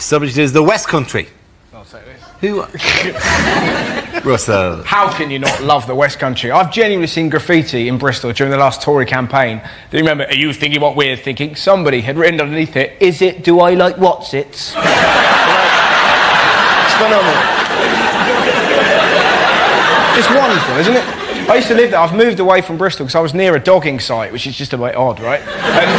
subject is the West Country. I'll say this. Who? Russell. How can you not love the West Country? I've genuinely seen graffiti in Bristol during the last Tory campaign. Do you remember, are you thinking what we're thinking? Somebody had written underneath it, is it, do I like what's-its? It's phenomenal. Just wonderful, isn't it? I used to live there. I've moved away from Bristol because I was near a dogging site, which is just a bit odd, right? And,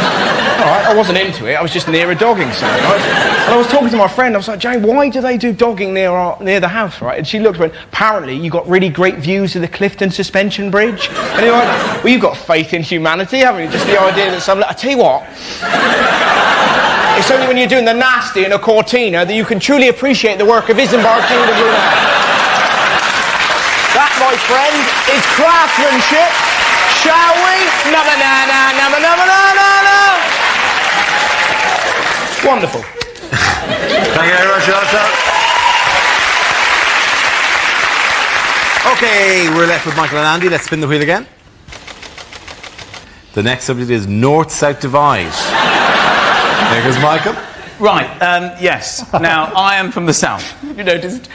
all right, I wasn't into it. I was just near a dogging site, right? And I was talking to my friend. I was like, Jane, why do they do dogging near the house, right? And she looked and went, apparently you got really great views of the Clifton Suspension Bridge. And you're like, well, you've got faith in humanity, haven't you? Just the idea that I tell you what, it's only when you're doing the nasty in a Cortina that you can truly appreciate the work of Isambard King of Brunei. That, my friend, is craftsmanship. Shall we? No. Wonderful. Thank you very much, Russell. Okay, we're left with Michael and Andy. Let's spin the wheel again. The next subject is North-South Divide. There goes Michael. Right, yes. Now, I am from the south. You noticed?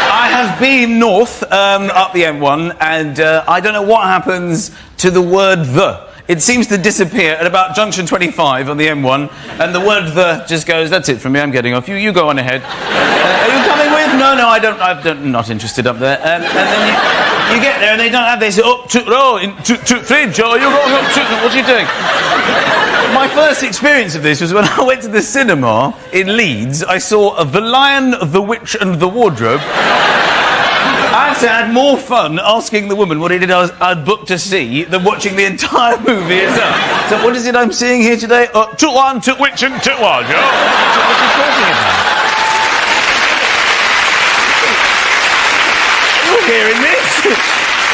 I have been north up the M1, and I don't know what happens to the word the. It seems to disappear at about junction 25 on the M1, and the word the just goes, that's it from me, I'm getting off. You go on ahead. Are you coming with? No, I'm not interested up there. And then you get there and they don't have, they say, fridge, oh, you're going up to, what are you doing? My first experience of this was when I went to the cinema in Leeds. I saw The Lion, the Witch and the Wardrobe. I actually had more fun asking the woman what it is I'd booked to see than watching the entire movie itself. So what is it I'm seeing here today? Took one, took witch and took wardrobe. What's he talking about? You're hearing this?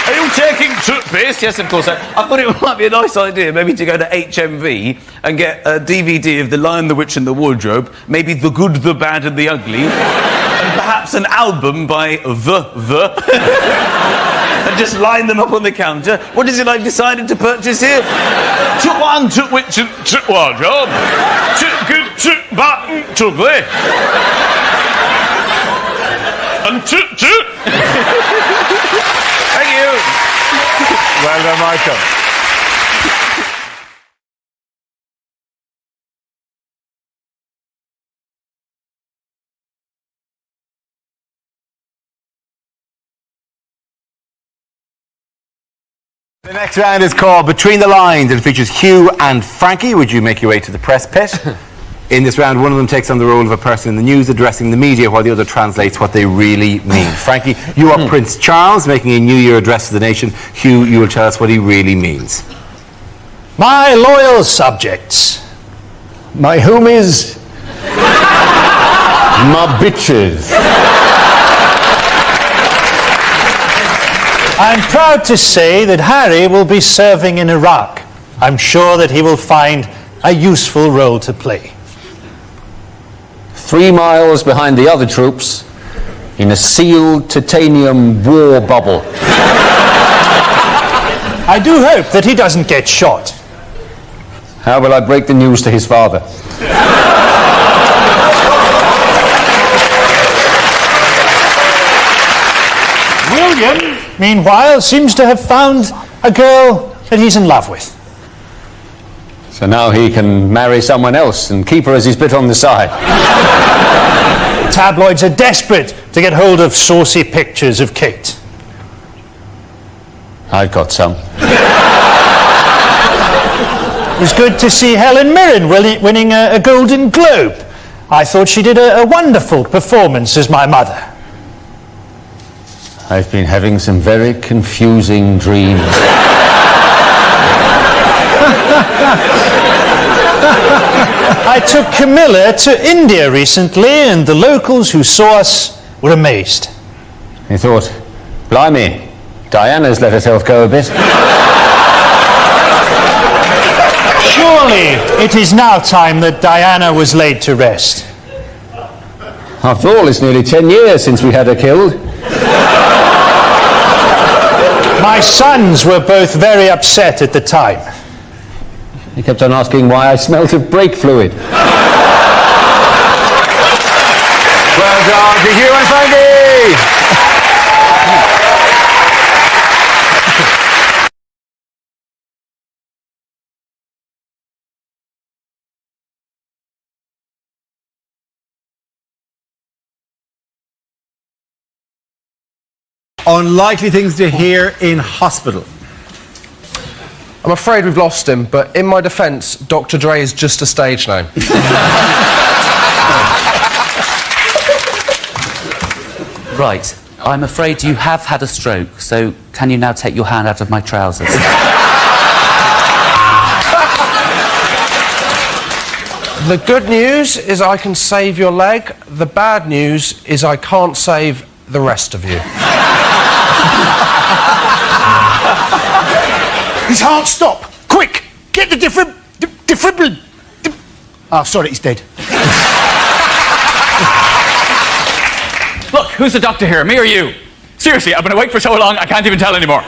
Are you taking toothpaste? Yes, of course. I thought it might be a nice idea maybe to go to HMV and get a DVD of The Lion, the Witch and the Wardrobe, maybe The Good, the Bad and the Ugly, and perhaps an album by The. And just line them up on the counter. What is it I've decided to purchase here? Took one, took witch and took wardrobe. Took good, took bad and took ugly. And took. Thank you. Well done, Michael. The next round is called Between the Lines. It features Hugh and Frankie. Would you make your way to the press pit? In this round, one of them takes on the role of a person in the news addressing the media while the other translates what they really mean. Frankie, you are Prince Charles making a New Year address to the nation. Hugh, you will tell us what he really means. My loyal subjects, my homies, my bitches. I'm proud to say that Harry will be serving in Iraq. I'm sure that he will find a useful role to play. 3 miles behind the other troops in a sealed titanium war bubble. I do hope that he doesn't get shot. How will I break the news to his father? William, meanwhile, seems to have found a girl that he's in love with. So now he can marry someone else and keep her as his bit on the side. Tabloids are desperate to get hold of saucy pictures of Kate. I've got some. It was good to see Helen Mirren winning a Golden Globe. I thought she did a wonderful performance as my mother. I've been having some very confusing dreams. I took Camilla to India recently, and the locals who saw us were amazed. He thought, blimey, Diana's let herself go a bit. Surely it is now time that Diana was laid to rest. After all, it's nearly 10 years since we had her killed. My sons were both very upset at the time. He kept on asking why I smelt of brake fluid. on to Hugh and Frankie. Unlikely things to hear in hospital. I'm afraid we've lost him, but in my defence, Dr. Dre is just a stage name. Right. I'm afraid you have had a stroke, so can you now take your hand out of my trousers? The good news is I can save your leg. The bad news is I can't save the rest of you. His heart stop! Quick! Get the defibrillator! Oh, sorry, he's dead. Look, who's the doctor here, me or you? Seriously, I've been awake for so long, I can't even tell anymore.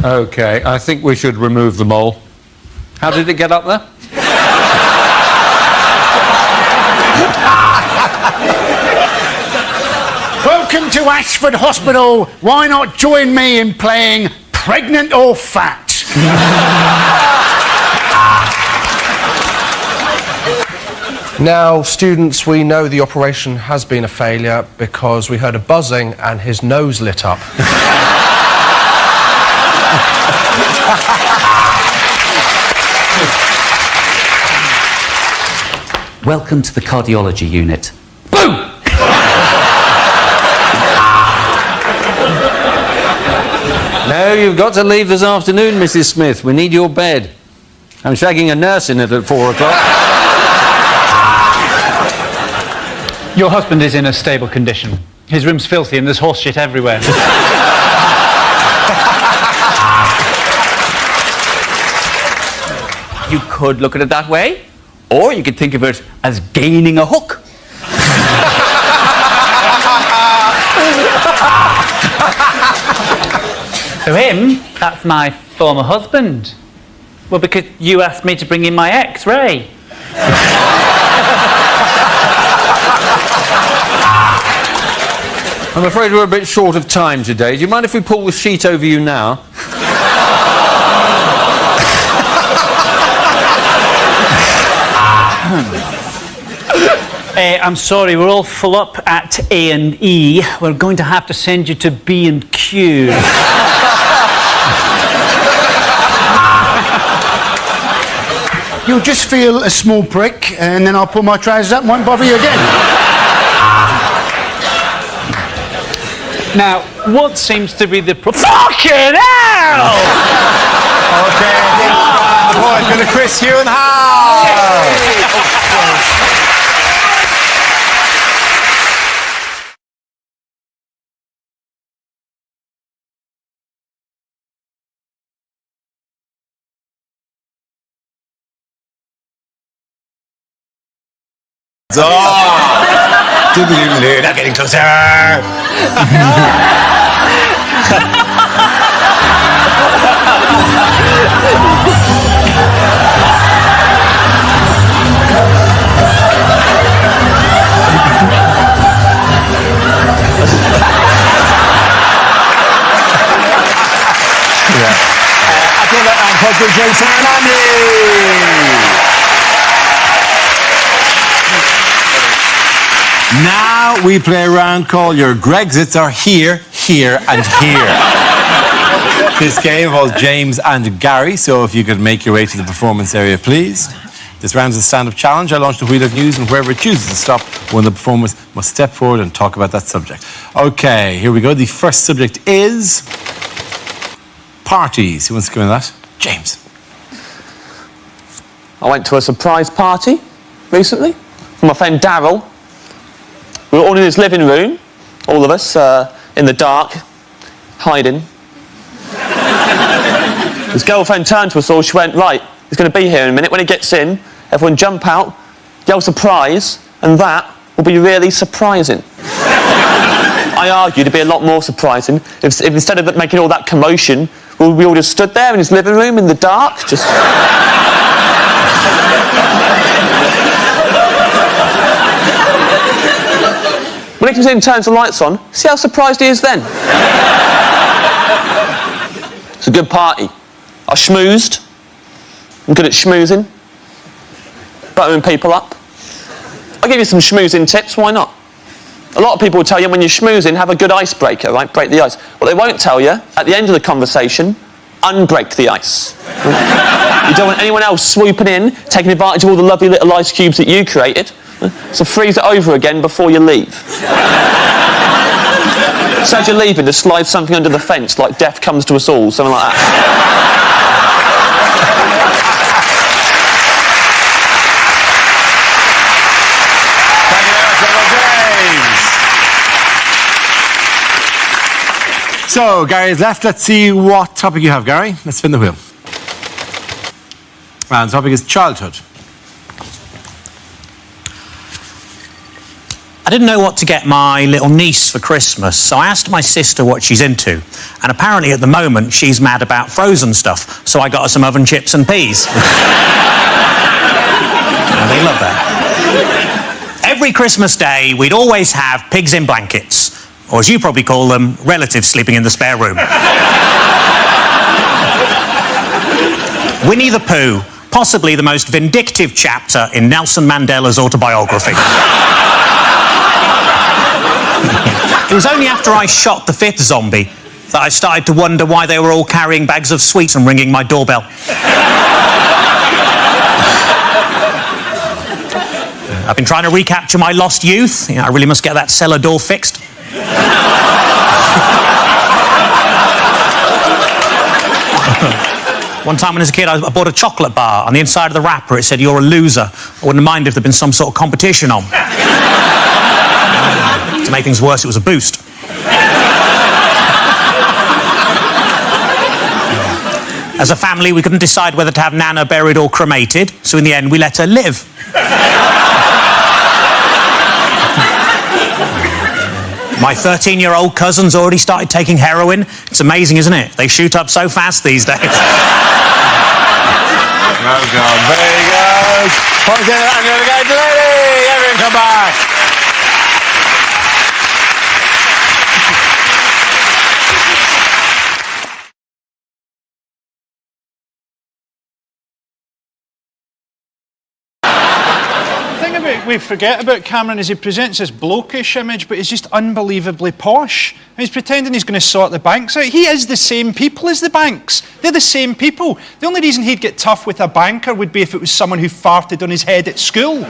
OK, I think we should remove the mole. How did it get up there? Welcome to Ashford Hospital. Why not join me in playing Pregnant or Fat? Now, students, we know the operation has been a failure because we heard a buzzing and his nose lit up. Welcome to the cardiology unit. Boom! No, you've got to leave this afternoon, Mrs. Smith. We need your bed. I'm shagging a nurse in it at 4 o'clock. Your husband is in a stable condition. His room's filthy and there's horse shit everywhere. You could look at it that way, or you could think of it as gaining a hook. To him, that's my former husband. Well, because you asked me to bring in my ex, Ray. I'm afraid we're a bit short of time today. Do you mind if we pull the sheet over you now? I'm sorry, we're all full up at A&E. We're going to have to send you to B&Q. You'll just feel a small prick, and then I'll pull my trousers up and won't bother you again. Now, what seems to be the fucking hell? Okay, the boys going to Chris, Hugh and Hal. Now getting closer. Attila and Podgrid Jason and Andy. Now we play a round called Your Grexits Are Here, Here and Here. This game involves James and Gary, so if you could make your way to the performance area, please. This round is a stand-up challenge. I launched the wheel of news, and whoever chooses to stop one of the performers must step forward and talk about that subject. Okay, here we go. The first subject is parties. Who wants to go in that? James. I went to a surprise party recently with my friend Daryl. We were all in his living room, all of us, in the dark, hiding. His girlfriend turned to us all, she went, right, he's going to be here in a minute. When he gets in, everyone jump out, yell surprise, and that will be really surprising. I argued it'd be a lot more surprising if instead of making all that commotion, we all just stood there in his living room in the dark, just... comes in and turns the lights on. See how surprised he is then? It's a good party. I schmoozed. I'm good at schmoozing. Buttering people up. I'll give you some schmoozing tips, why not? A lot of people will tell you when you're schmoozing, have a good icebreaker, right? Break the ice. What they won't tell you, at the end of the conversation, unbreak the ice. You don't want anyone else swooping in, taking advantage of all the lovely little ice cubes that you created. So freeze it over again before you leave. So as you're leaving, just slide something under the fence, like death comes to us all, something like that. So, Gary is left. Let's see what topic you have, Gary. Let's spin the wheel. And the topic is childhood. I didn't know what to get my little niece for Christmas, so I asked my sister what she's into. And apparently at the moment she's mad about frozen stuff, so I got her some oven chips and peas. They love that. Every Christmas Day we'd always have pigs in blankets, or as you probably call them, relatives sleeping in the spare room. Winnie the Pooh, possibly the most vindictive chapter in Nelson Mandela's autobiography. It was only after I shot the 5th zombie that I started to wonder why they were all carrying bags of sweets and ringing my doorbell. I've been trying to recapture my lost youth. I really must get that cellar door fixed. One time when I was a kid, I bought a chocolate bar. On the inside of the wrapper, it said, "You're a loser." I wouldn't mind if there'd been some sort of competition on. To make things worse, it was a boost. As a family, we couldn't decide whether to have Nana buried or cremated, so in the end, we let her live. My 13-year-old cousin's already started taking heroin. It's amazing, isn't it? They shoot up so fast these days. Oh, God. Very good. Point in, I'm going to go to Lady. Everyone come back. We forget about Cameron is he presents this blokish image, but he's just unbelievably posh. He's pretending he's going to sort the banks out. He is the same people as the banks. They're the same people. The only reason he'd get tough with a banker would be if it was someone who farted on his head at school.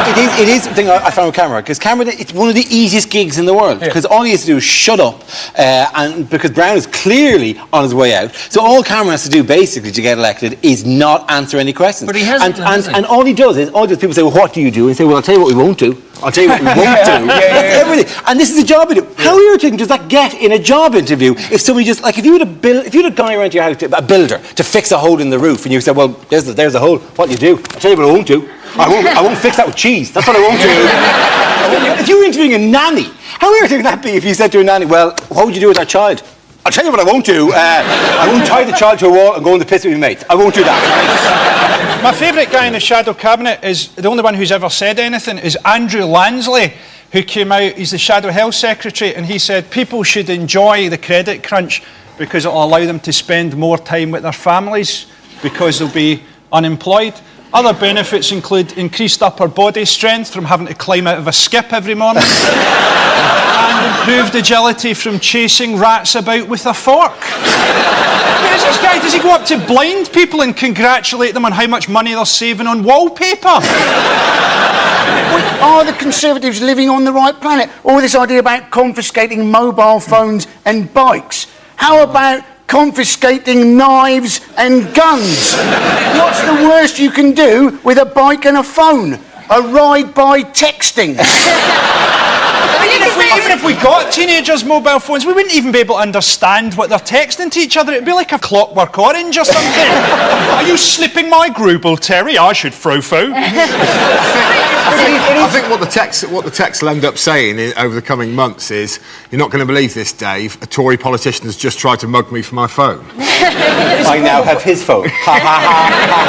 It is the thing I found with Cameron, because Cameron, it's one of the easiest gigs in the world, because all he has to do is shut up, and because Brown is clearly on his way out, so all Cameron has to do basically to get elected is not answer any questions. But he hasn't. And all he does is, people say, well, what do you do? And he say, well, I'll tell you what we won't do. I'll tell you what we won't do. That's everything. And this is a job interview. How irritating does that get in a job interview if somebody just, like, if you had a guy around to your house, a builder, to fix a hole in the roof, and you said, well, there's the hole, what do you do? I'll tell you what I won't do. I won't fix that with cheese. That's what I won't do. If you were interviewing a nanny, how irritating would that be if you said to a nanny, well, what would you do with that child? I'll tell you what I won't do. I won't tie the child to a wall and go on the piss with my mates. I won't do that. My favourite guy in the Shadow Cabinet is, the only one who's ever said anything, is Andrew Lansley, who came out, he's the Shadow Health Secretary, and he said people should enjoy the credit crunch because it'll allow them to spend more time with their families because they'll be unemployed. Other benefits include increased upper body strength from having to climb out of a skip every morning and improved agility from chasing rats about with a fork. Who's this guy? Does he go up to blind people and congratulate them on how much money they're saving on wallpaper? Are the Conservatives living on the right planet? All this idea about confiscating mobile phones and bikes. How about confiscating knives and guns? What's the worst you can do with a bike and a phone? A ride by texting. Even if we got teenagers' mobile phones, we wouldn't even be able to understand what they're texting to each other. It'd be like a Clockwork Orange or something. Are you slipping my Grubel, Terry? I should fro-fo. I think what the text will end up saying over the coming months is, you're not going to believe this, Dave, a Tory politician has just tried to mug me for my phone. I now have his phone. Ha ha ha ha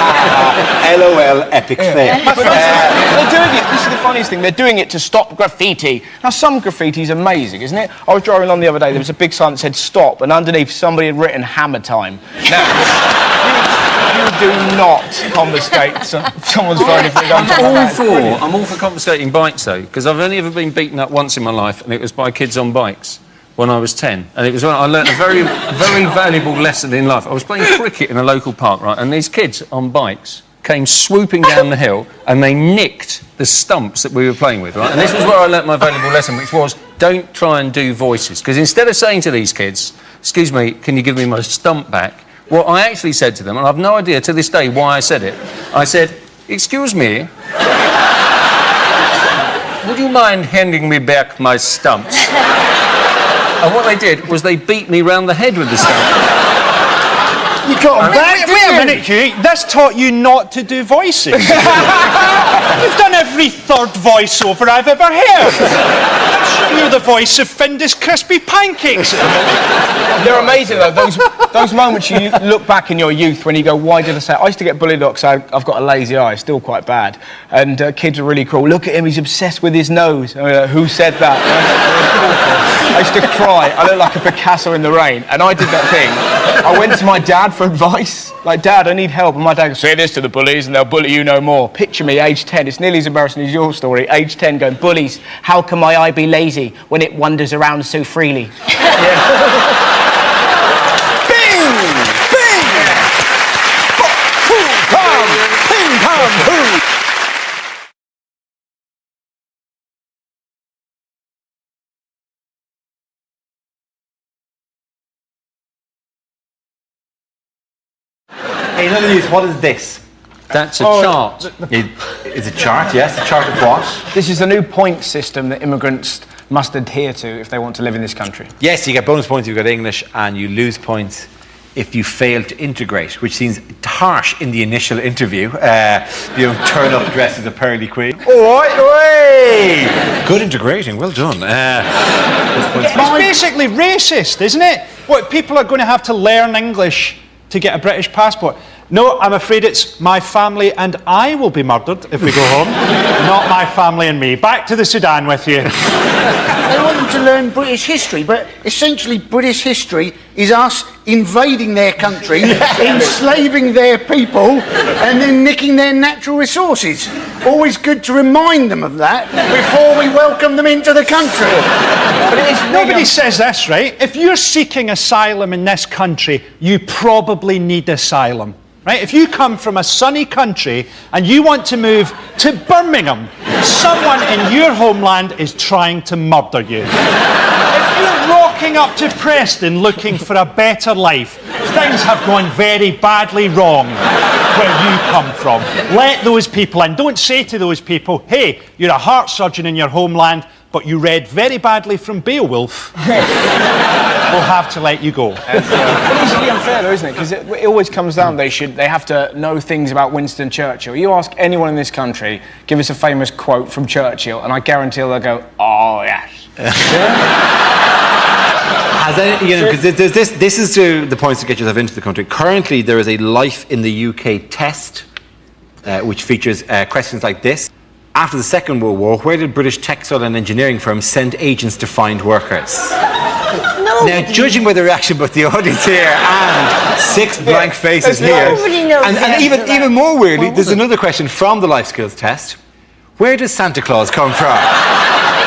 ha. LOL, epic fail. They're doing it. This is the funniest thing. They're doing it to stop graffiti. Now, some graffiti is amazing, isn't it? I was driving along the other day. There was a big sign that said "Stop," and underneath somebody had written "Hammer Time." Now, you do not confiscate someone's phone if they don't. I'm all for confiscating bikes though, because I've only ever been beaten up once in my life, and it was by kids on bikes when I was 10, and it was when I learnt a very, very valuable lesson in life. I was playing cricket in a local park, right, and these kids on bikes came swooping down the hill and they nicked the stumps that we were playing with, right? And this was where I learnt my valuable lesson, which was don't try and do voices, because instead of saying to these kids, "Excuse me, can you give me my stump back?" what I actually said to them, and I've no idea to this day why I said it, I said, "Excuse me, would you mind handing me back my stumps?" And what they did was they beat me round the head with the stump. You got them back, Wait a minute, Hugh. This taught you not to do voices. You've done every third voiceover I've ever heard. I'm sure you're the voice of Findus Crispy Pancakes. They're amazing, though. Those moments you look back in your youth when you go, why did I say it? I used to get bullied because I've got a lazy eye, still quite bad. And kids are really cruel. Look at him, he's obsessed with his nose. I mean, who said that? I used to cry. I looked like a Picasso in the rain. And I did that thing. I went to my dad for advice. Like, "Dad, I need help." And my dad goes, "Say this to the bullies and they'll bully you no more." Picture me, age 10. It's nearly as embarrassing as your story. Age 10 going, "Bullies, how can my eye be lazy when it wanders around so freely?" In other news, what is this? That's a chart. It's a chart, yes. A chart of what? This is the new point system that immigrants must adhere to if they want to live in this country. Yes, you get bonus points if you've got English, and you lose points if you fail to integrate, which seems harsh in the initial interview. Turn up dressed as a pearly queen. Oi! Good integrating, well done. It's basically racist, isn't it? What, people are going to have to learn English to get a British passport? No, I'm afraid it's my family and I will be murdered if we go home. Not my family and me. Back to the Sudan with you. They want them to learn British history, but essentially British history is us invading their country, enslaving their people, and then nicking their natural resources. Always good to remind them of that before we welcome them into the country. But nobody says this, right? If you're seeking asylum in this country, you probably need asylum. Right? If you come from a sunny country and you want to move to Birmingham, someone in your homeland is trying to murder you. If you're rocking up to Preston looking for a better life, things have gone very badly wrong where you come from. Let those people in. Don't say to those people, "Hey, you're a heart surgeon in your homeland, but you read very badly from Beowulf. We'll have to let you go." But it's really unfair, though, isn't it? Because it always comes down, they have to know things about Winston Churchill. You ask anyone in this country, give us a famous quote from Churchill, and I guarantee they'll go, "Oh, yes." Because this is to the points to get yourself into the country. Currently, there is a Life in the UK test, which features questions like this. After the Second World War, where did British textile and engineering firms send agents to find workers? Now, judging by the reaction both the audience here and 6 blank faces here, and even more weirdly, there's another question from the life skills test. Where does Santa Claus come from?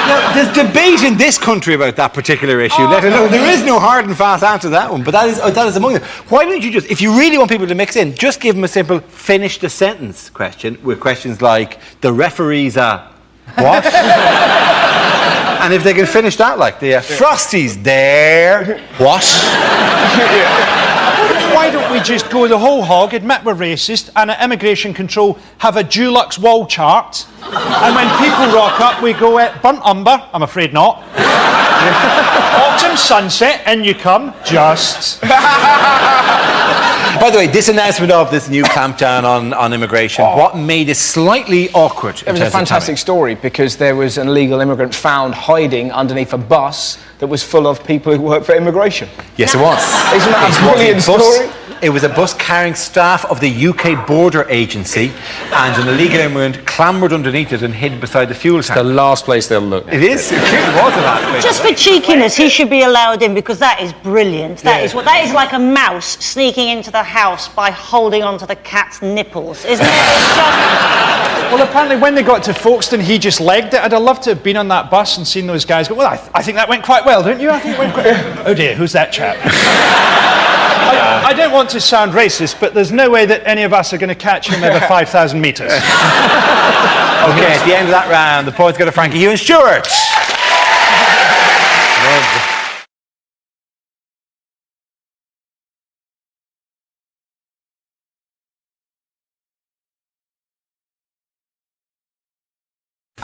Now, there's debate in this country about that particular issue, let alone there is no hard and fast answer to that one, but that is among them. Why don't you just, if you really want people to mix in, just give them a simple finish the sentence question with questions like, "The referee's a what?" And if they can finish that, like the Frosty's there, what? Why don't we just go the whole hog, admit we're racist, and at immigration control have a Dulux wall chart, and when people rock up we go burnt umber, I'm afraid not. Autumn sunset, in you come, just. By the way, this announcement of this new clampdown on immigration, what made it slightly awkward? It was a fantastic story because there was an illegal immigrant found hiding underneath a bus that was full of people who work for immigration. Yes, it was. Isn't that a brilliant story? It was a bus carrying staff of the UK Border Agency, and an illegal immigrant clambered underneath it and hid beside the fuel tank. The last place they'll look. It is. It really was the last place. Just for cheekiness, he should be allowed in because that is brilliant. That is like a mouse sneaking into the house by holding onto the cat's nipples, isn't it? It's just... Well, apparently when they got to Folkestone, he just legged it. I'd have loved to have been on that bus and seen those guys go, well, I think that went quite well, don't you? I think it went quite well. Oh dear, who's that chap? I don't want to sound racist, but there's no way that any of us are going to catch him over 5,000 metres. Okay, at the end of that round, the points go to Frankie, Hugh and Stuart.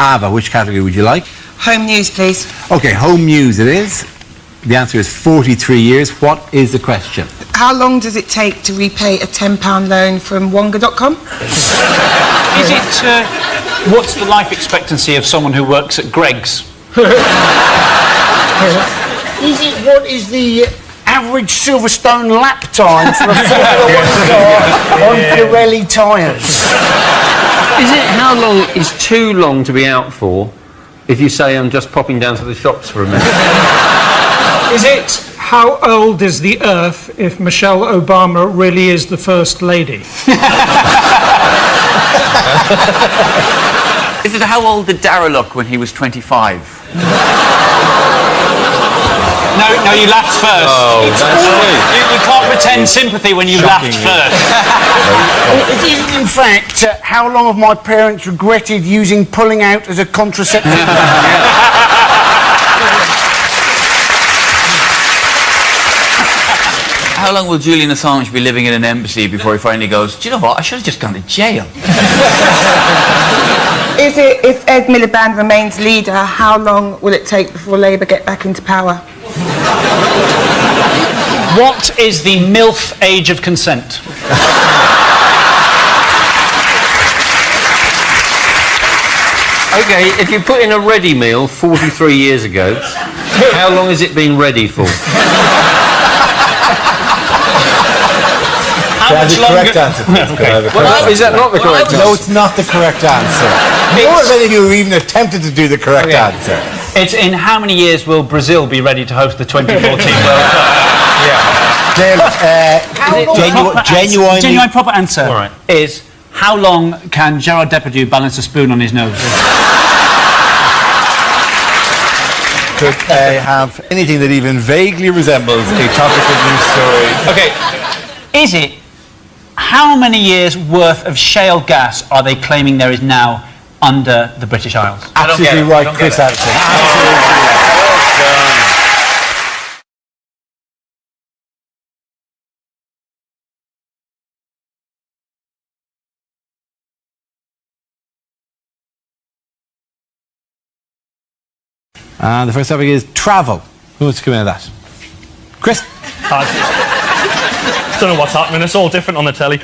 Ava, which category would you like? Home news, please. Okay, home news it is. The answer is 43 years. What is the question? How long does it take to repay a £10 loan from Wonga.com? Is it, what's the life expectancy of someone who works at Greggs? What is the average Silverstone lap time for a Formula 1 car on Pirelli tyres? Is it how long is too long to be out for if you say I'm just popping down to the shops for a minute? Is it how old is the Earth if Michelle Obama really is the First Lady? Is it how old did Darragh look when he was 25? No, you laughed first. Oh, you can't pretend sympathy when you laughed first. It is, in fact, how long have my parents regretted using pulling out as a contraceptive? How long will Julian Assange be living in an embassy before he finally goes, do you know what, I should have just gone to jail? Is it, if Ed Miliband remains leader, how long will it take before Labour get back into power? What is the MILF age of consent? Okay, if you put in a ready meal 43 years ago, how long has it been ready for? That's the correct answer. Is that not the correct answer? No, it's not the correct answer. Nor have any of you even attempted to do the correct answer. It's in how many years will Brazil be ready to host the 2014 World Cup? Genuine proper answer is how long can Gerard Depardieu balance a spoon on his nose? Could have anything that even vaguely resembles a topical news story. Okay, is it how many years worth of shale gas are they claiming there is now under the British Isles? Absolutely right, Chris Addison. Absolutely right. And the first topic is travel. Who wants to come in of that? Chris? Don't know what's happening, it's all different on the telly.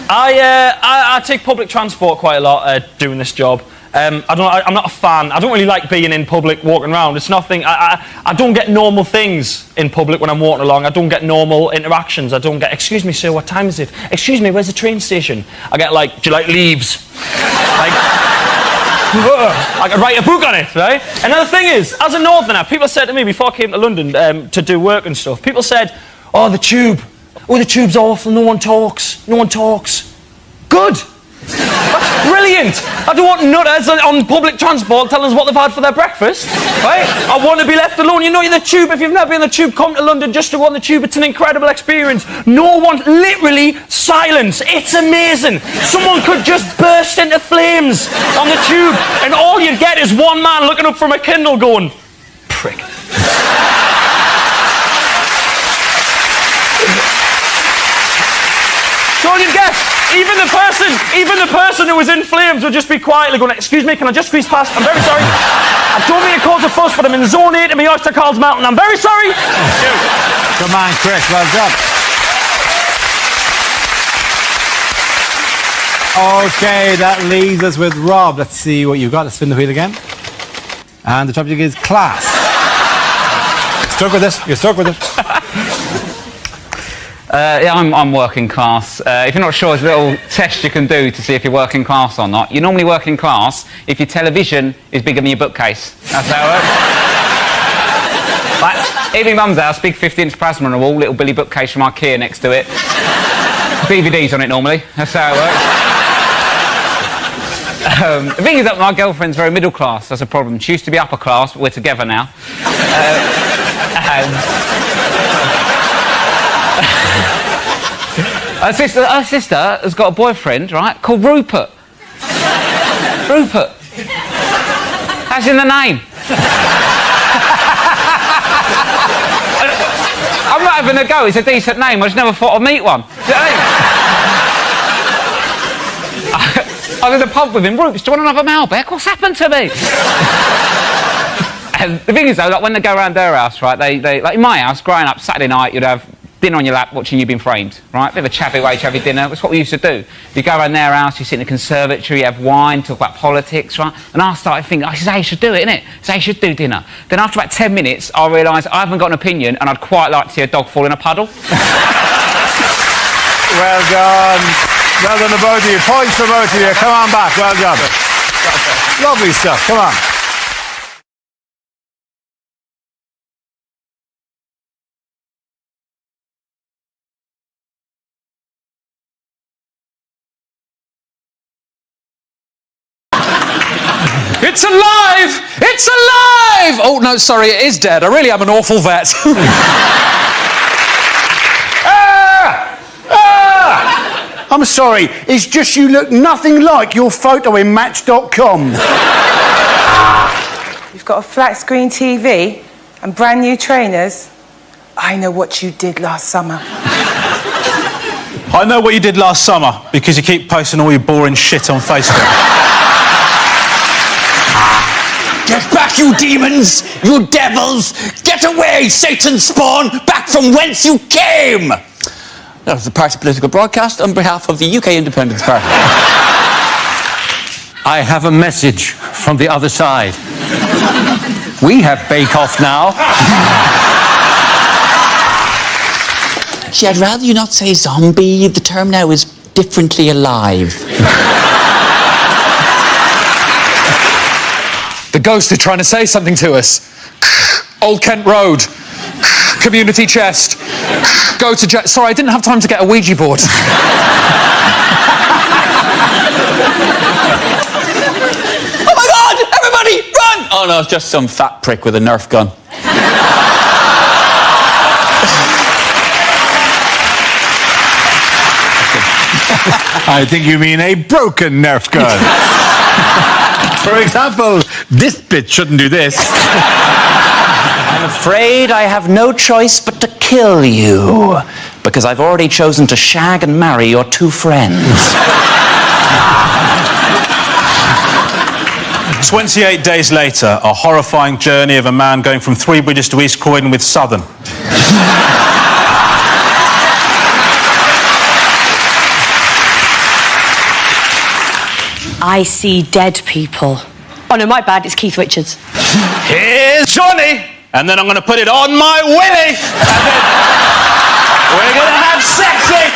I take public transport quite a lot doing this job. I'm not a fan. I don't really like being in public, walking around. It's nothing. I don't get normal things in public when I'm walking along. I don't get normal interactions. I don't get, excuse me, sir, what time is it? Excuse me, where's the train station? I get like, do you like leaves? I could write a book on it, right? Another thing is, as a northerner, people said to me before I came to London to do work and stuff, people said, oh, the tube. Oh, the tube's awful. No one talks. No one talks. Good. That's brilliant. I don't want nutters on public transport telling us what they've had for their breakfast, right? I want to be left alone. You know, the tube, if you've never been on the tube, come to London just to go on the tube. It's an incredible experience. No one, literally silence. It's amazing. Someone could just burst into flames on the tube and all you'd get is one man looking up from a Kindle going, prick. So all you'd get, even the person who was in flames would just be quietly going, excuse me, can I just squeeze past? I'm very sorry. I don't mean to cause a fuss, but I'm in zone 8 and my oyster card's melting. I'm very sorry. Come on, Chris, well done. Okay, that leaves us with Rob. Let's see what you've got. Let's spin the wheel again. And the topic is class. Stuck with it. You're stuck with it. Yeah, I'm working class. If you're not sure, there's a little test you can do to see if you're working class or not. You're normally working class if your television is bigger than your bookcase. That's how it works. Like, in my mum's house, big 50-inch plasma on the wall, little Billy bookcase from IKEA next to it. DVDs on it normally. That's how it works. The thing is that my girlfriend's very middle class. That's a problem. She used to be upper class, but we're together now. Her sister has got a boyfriend, right, called Rupert. Rupert. That's in the name. I'm not having a go. It's a decent name. I just never thought I'd meet one. Do you know what I was in the pub with him. Rupert, do you want another Malbec? What's happened to me? And the thing is, though, like when they go around their house, right, they like in my house, growing up, Saturday night, you'd have dinner on your lap watching You've Been Framed, right? Bit of a chavvy way to have your dinner. That's what we used to do. You go around their house, you sit in the conservatory, you have wine, talk about politics, right? And I started thinking, this is how you should do it, innit? This is how you should do dinner. Then after about 10 minutes, I realised I haven't got an opinion and I'd quite like to see a dog fall in a puddle. Well done. Well done to both of you. Points for both of you. Come on back. Well done. Lovely stuff. Come on. It's alive! It's alive! Oh, no, sorry, it is dead. I really am an awful vet. I'm sorry, it's just you look nothing like your photo in Match.com. You've got a flat screen TV and brand new trainers. I know what you did last summer. I know what you did last summer because you keep posting all your boring shit on Facebook. Get back, you demons! You devils! Get away, Satan's spawn! Back from whence you came! That was the party political broadcast on behalf of the UK Independence Party. I have a message from the other side. We have Bake Off now. Gee, I'd rather you not say zombie. The term now is differently alive. The ghosts are trying to say something to us. Old Kent Road. Community chest. Go to sorry, I didn't have time to get a Ouija board. Oh my God! Everybody, run! Oh no, it's just some fat prick with a Nerf gun. I think you mean a broken Nerf gun. For example, this bit shouldn't do this. I'm afraid I have no choice but to kill you, because I've already chosen to shag and marry your two friends. 28 days later, a horrifying journey of a man going from Three Bridges to East Croydon with Southern. I see dead people. Oh no, my bad, it's Keith Richards. Here's Johnny, and then I'm going to put it on my willy, and then we're going to have sexy.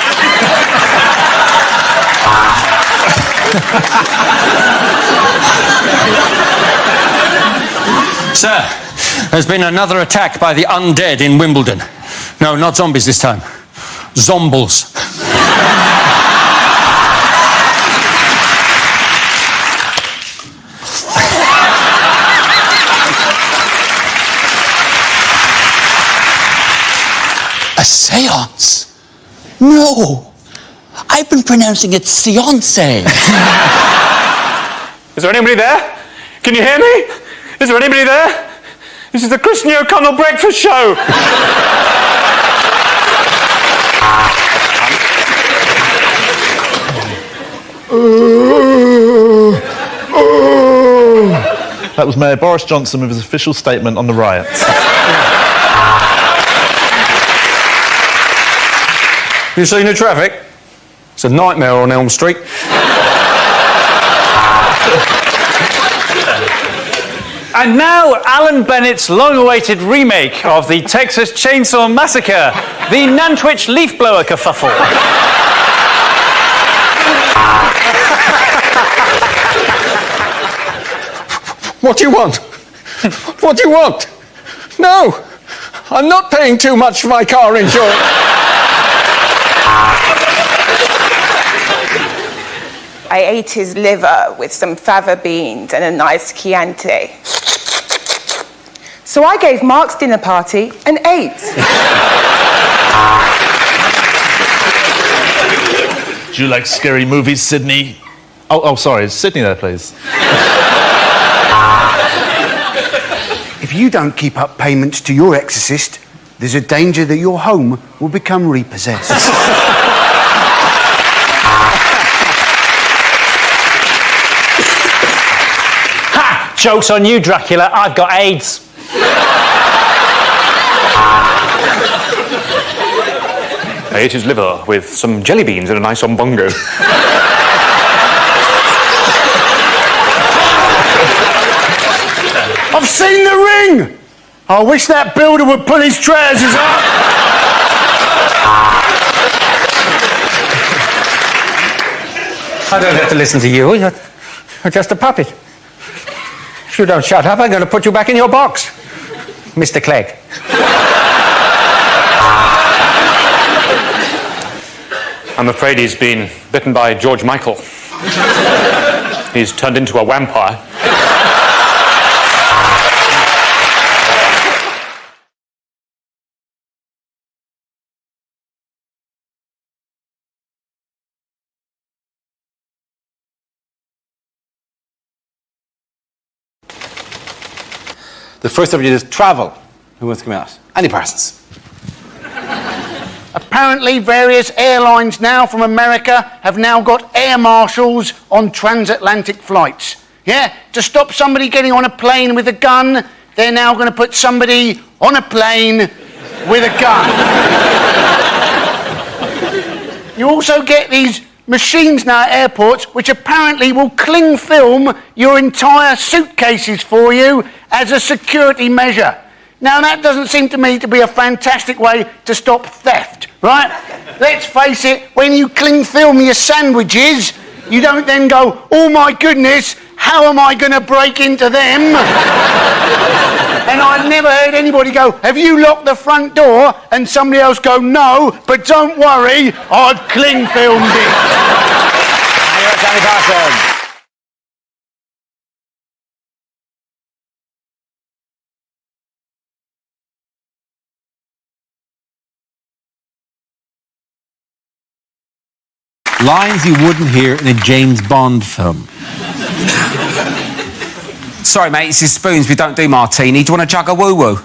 Sir, there's been another attack by the undead in Wimbledon. No, not zombies this time. Zombles. A seance? No. I've been pronouncing it seance. Is there anybody there? Can you hear me? Is there anybody there? This is the Christian O'Connell Breakfast Show. That was Mayor Boris Johnson with his official statement on the riots. You seen the traffic? It's a nightmare on Elm Street. And now, Alan Bennett's long-awaited remake of the Texas Chainsaw Massacre, the Nantwich leaf blower kerfuffle. What do you want? What do you want? No! I'm not paying too much for my car insurance. I ate his liver with some fava beans and a nice Chianti. So I gave Mark's dinner party an 8. Do you like scary movies, Sydney? Oh, sorry. Is Sydney there, please? If you don't keep up payments to your exorcist, there's a danger that your home will become repossessed. Ha! Joke's on you, Dracula. I've got AIDS. I ate his liver with some jelly beans and a nice ombongo. I've seen the ring! I wish that builder would pull his trousers up. I don't have to listen to you. You're just a puppet. If you don't shut up, I'm going to put you back in your box, Mr. Clegg. I'm afraid he's been bitten by George Michael. He's turned into a vampire. The first subject is travel. Who wants to come out? Andy Parsons. Apparently, various airlines now from America have now got air marshals on transatlantic flights. Yeah, to stop somebody getting on a plane with a gun, they're now going to put somebody on a plane with a gun. You also get these machines now at airports which apparently will cling film your entire suitcases for you as a security measure. Now, that doesn't seem to me to be a fantastic way to stop theft, right? Let's face it, when you cling film your sandwiches, you don't then go, oh my goodness, how am I going to break into them? And I've never heard anybody go, have you locked the front door? And somebody else go, no, but don't worry, I've cling filmed it. Anyway, Andy Parsons. Lines you wouldn't hear in a James Bond film. Sorry, mate, it's his spoons. We don't do martini. Do you want to jug a woo-woo?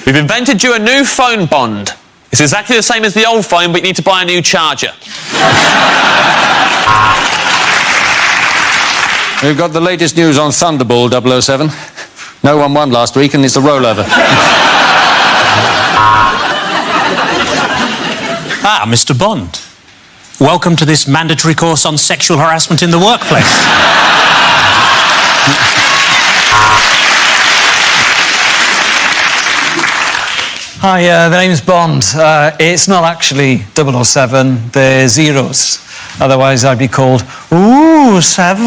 We've invented you a new phone, Bond. It's exactly the same as the old phone, but you need to buy a new charger. We've got the latest news on Thunderball 007. No one won last week, and it's a rollover. Ah, Mr. Bond. Welcome to this mandatory course on sexual harassment in the workplace. Hi, the name's Bond. It's not actually 007, they're zeros. Otherwise I'd be called, ooh, 7.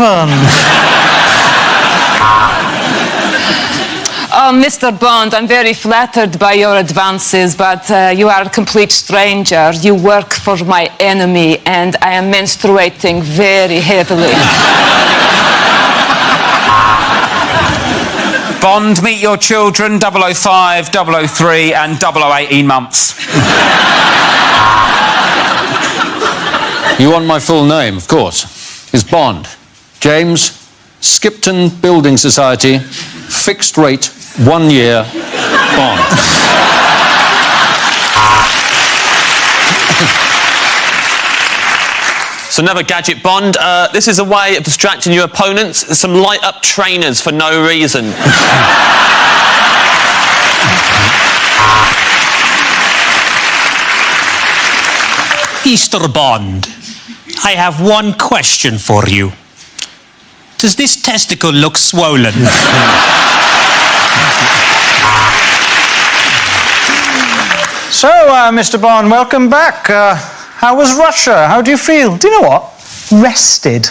Oh, Mr. Bond, I'm very flattered by your advances, but you are a complete stranger. You work for my enemy, and I am menstruating very heavily. Bond, meet your children, 005, 003 and 0018 months. You want my full name, of course. It's Bond. James Skipton Building Society, fixed rate, 1 year, Bond. So another gadget, Bond. This is a way of distracting your opponents. Some light-up trainers for no reason. Mr. Bond, I have one question for you. Does this testicle look swollen? So, Mr. Bond, welcome back. How was Russia? How do you feel? Do you know what? Rested.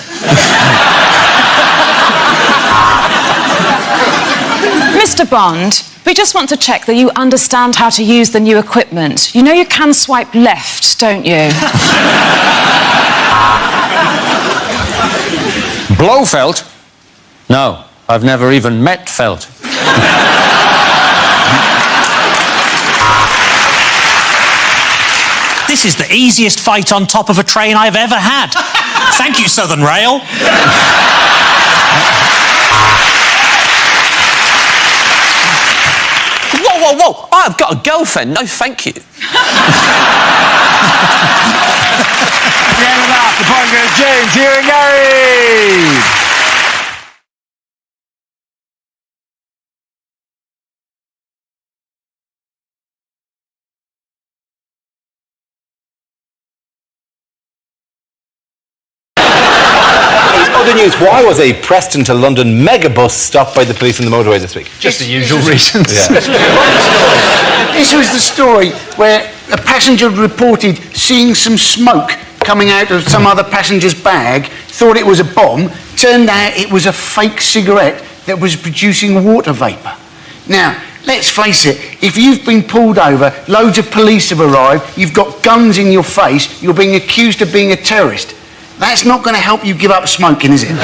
Mr. Bond, we just want to check that you understand how to use the new equipment. You know you can swipe left, don't you? Blofeld? No, I've never even met Felt. This is the easiest fight on top of a train I've ever had. Thank you, Southern Rail. Whoa, whoa, whoa! I've got a girlfriend. No, thank you. At the end of that, the point goes James, here and Gary. Other news, why was a Preston to London megabus stopped by the police on the motorway this week? Just the usual reasons. This was the story where a passenger reported seeing some smoke coming out of some other passenger's bag, thought it was a bomb, turned out it was a fake cigarette that was producing water vapour. Now, let's face it, if you've been pulled over, loads of police have arrived, you've got guns in your face, you're being accused of being a terrorist. That's not going to help you give up smoking, is it?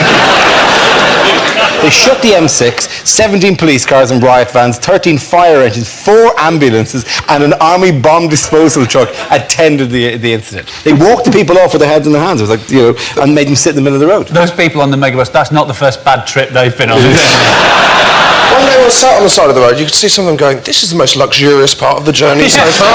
They shut the M6, 17 police cars and riot vans, 13 fire engines, 4 ambulances and an army bomb disposal truck attended the incident. They walked the people off with their heads in their hands. It was like, you know, and made them sit in the middle of the road. Those people on the megabus, that's not the first bad trip they've been on. When they were sat on the side of the road, you could see some of them going, this is the most luxurious part of the journey so far.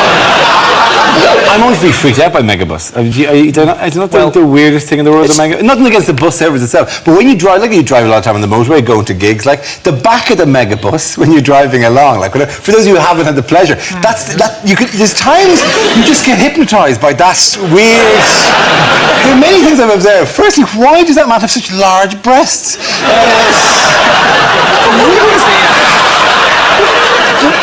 I'm honestly freaked out by megabus. I do not think the weirdest thing in the world is a megabus. Nothing against the bus service itself, but when you drive, like you drive a lot of time on the motorway, going to gigs, like the back of the megabus when you're driving along, like for those of you who haven't had the pleasure, there's times you just get hypnotised by that weird. There are many things I've observed. Firstly, why does that man have such large breasts?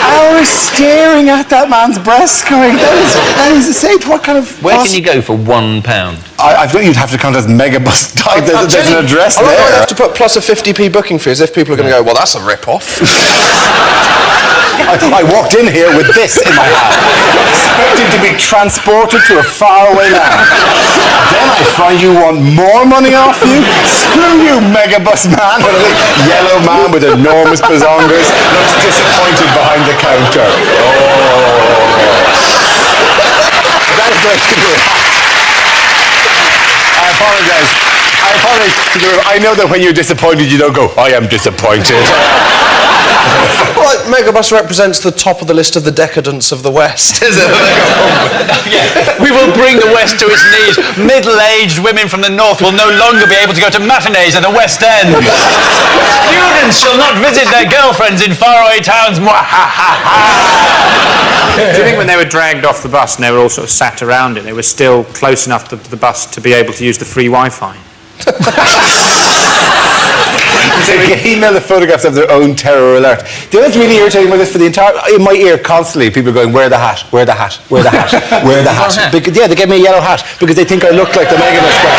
Hours staring at that man's breasts going, that is insane. What kind of... Where can you go for £1? I thought you'd have to contact megabus. There's an address there. I'd have to put plus a 50p booking fee as if people are going to go, well, that's a rip-off. I walked in here with this in my hand, expecting to be transported to a faraway land. Then I find you want more money off you? Screw you, megabus man. A yellow man with enormous bazongas looks disappointed behind the counter. That's great to do. I apologise. I know that when you're disappointed, you don't go, I am disappointed. Well, megabus represents the top of the list of the decadence of the West, isn't it? Yeah. We will bring the West to its knees. Middle-aged women from the North will no longer be able to go to matinees at the West End. Students shall not visit their girlfriends in faraway towns. Do you think when they were dragged off the bus and they were all sort of sat around it, they were still close enough to the bus to be able to use the free Wi-Fi? They email the photographs of their own terror alert. Do you know what's really irritating about this? In my ear constantly, people are going, wear the hat, wear the hat, wear the hat, wear the hat. Because, yeah, they gave me a yellow hat because they think I look like the megabus guy.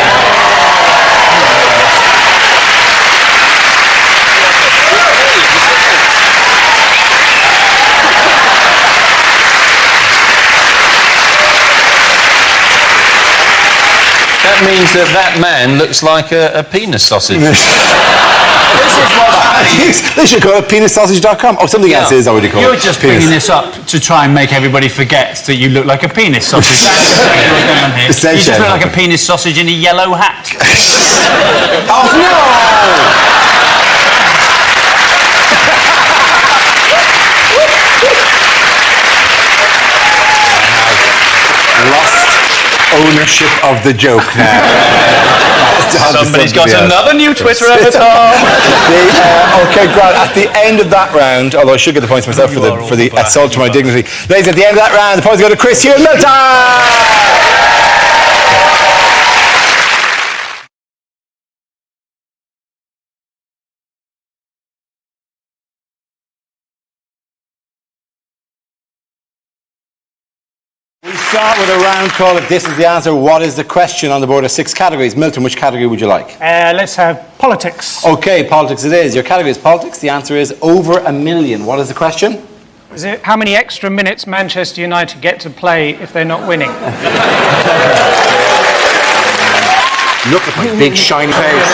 That means that man looks like a penis sausage. They should go to penissausage.com. Oh, something else is already called. You're just bringing this up to try and make everybody forget that you look like a penis sausage. That's what's going on here. You just look like a penis sausage in a yellow hat. Oh, no! Ownership of the joke now. Somebody's got another new Twitter avatar. Okay, Grant, at the end of that round, although I should get the points myself for the assault to my dignity. Ladies, at the end of that round, the points go to Chris Hugh Milton! start with a round call. If this is the answer, what is the question on the board of 6 categories? Milton, which category would you like? Let's have politics. Okay, politics it is. Your category is politics. The answer is over 1 million. What is the question? Is it how many extra minutes Manchester United get to play if they're not winning? Look at my big shiny face.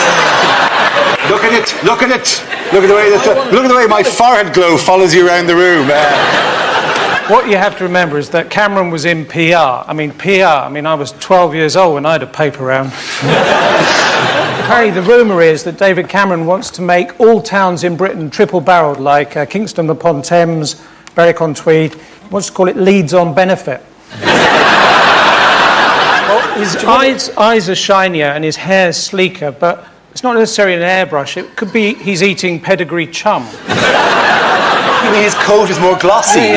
Look at it. Look at it. Look at the way my forehead glow follows you around the room. What you have to remember is that Cameron was in PR. I was 12 years old when I had a paper round. Apparently the rumour is that David Cameron wants to make all towns in Britain triple-barrelled, like Kingston upon Thames, Berwick-on-Tweed. He wants to call it Leeds on Benefit. Well, his eyes are shinier and his hair's sleeker, but it's not necessarily an airbrush. It could be he's eating pedigree chum. His coat is more glossy.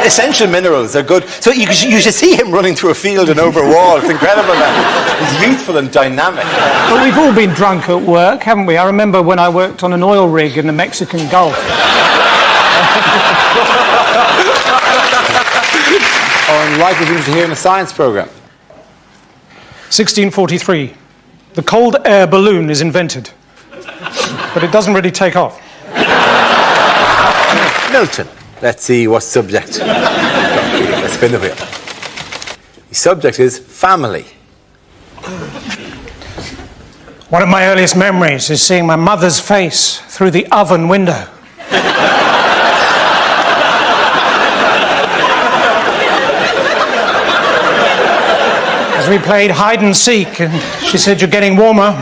Essential minerals are good. So you should see him running through a field and over a wall. It's incredible, man. He's youthful and dynamic. But we've all been drunk at work, haven't we? I remember when I worked on an oil rig in the Mexican Gulf. Or unlikely things to hear in a science programme. 1643. The cold air balloon is invented. But it doesn't really take off. Milton, let's see what subject. Let's spin the wheel. The subject is family. One of my earliest memories is seeing my mother's face through the oven window. As we played hide and seek, and she said, "You're getting warmer."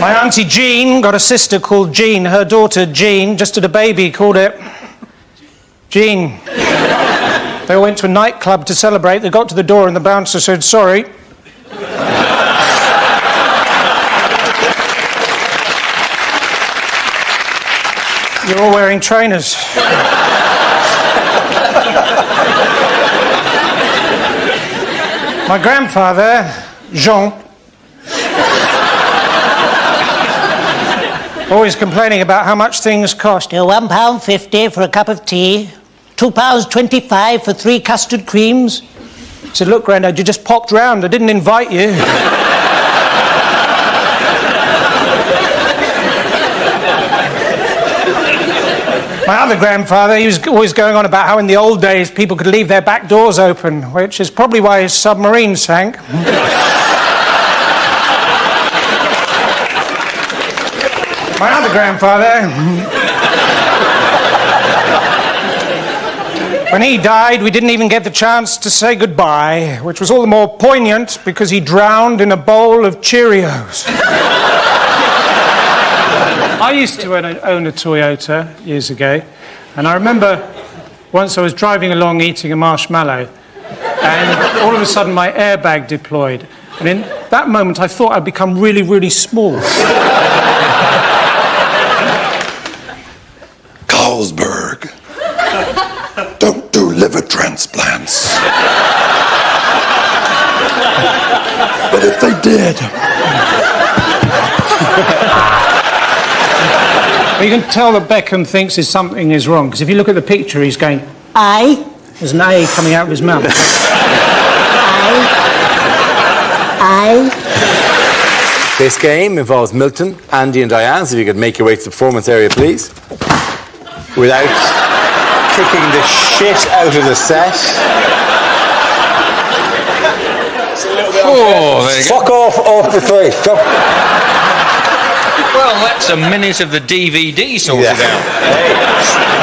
My auntie Jean got a sister called Jean. Her daughter Jean just had a baby, called it Jean. They all went to a nightclub to celebrate. They got to the door and the bouncer said, "Sorry." You're all wearing trainers. My grandfather, Jean, always complaining about how much things cost. £1.50 for a cup of tea, £2.25 for 3 custard creams. I said, "Look, Grandad, you just popped round. I didn't invite you." My other grandfather, he was always going on about how in the old days people could leave their back doors open, which is probably why his submarine sank. My other grandfather, when he died, we didn't even get the chance to say goodbye, which was all the more poignant because he drowned in a bowl of Cheerios. I used to own a Toyota years ago, and I remember once I was driving along eating a marshmallow, and all of a sudden my airbag deployed, and in that moment I thought I'd become really, really small. Carlsberg. Don't do liver transplants. But if they did... You can tell that Beckham thinks something is wrong, because if you look at the picture, he's going, "Aye." There's an A coming out of his mouth. Aye. This game involves Milton, Andy and Diane, so if you could make your way to the performance area, please. Without kicking the shit out of the set. Oh, there you go. Fuck off the face. Well, that's a minute of the DVD sorted out. Hey,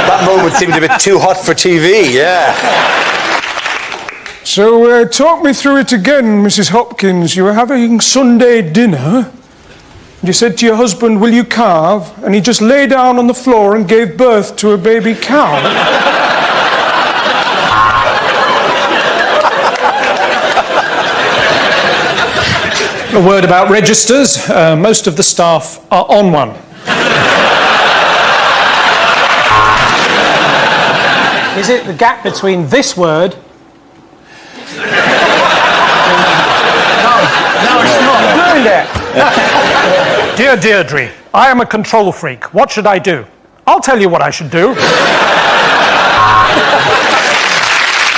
that moment seemed a bit too hot for TV, yeah. So, talk me through it again, Mrs. Hopkins. You were having Sunday dinner. You said to your husband, "Will you carve?" And he just lay down on the floor and gave birth to a baby cow. A word about registers. Most of the staff are on one. Is it the gap between this word... No, it's not. Ruined it. Dear Deirdre, I am a control freak. What should I do? I'll tell you what I should do.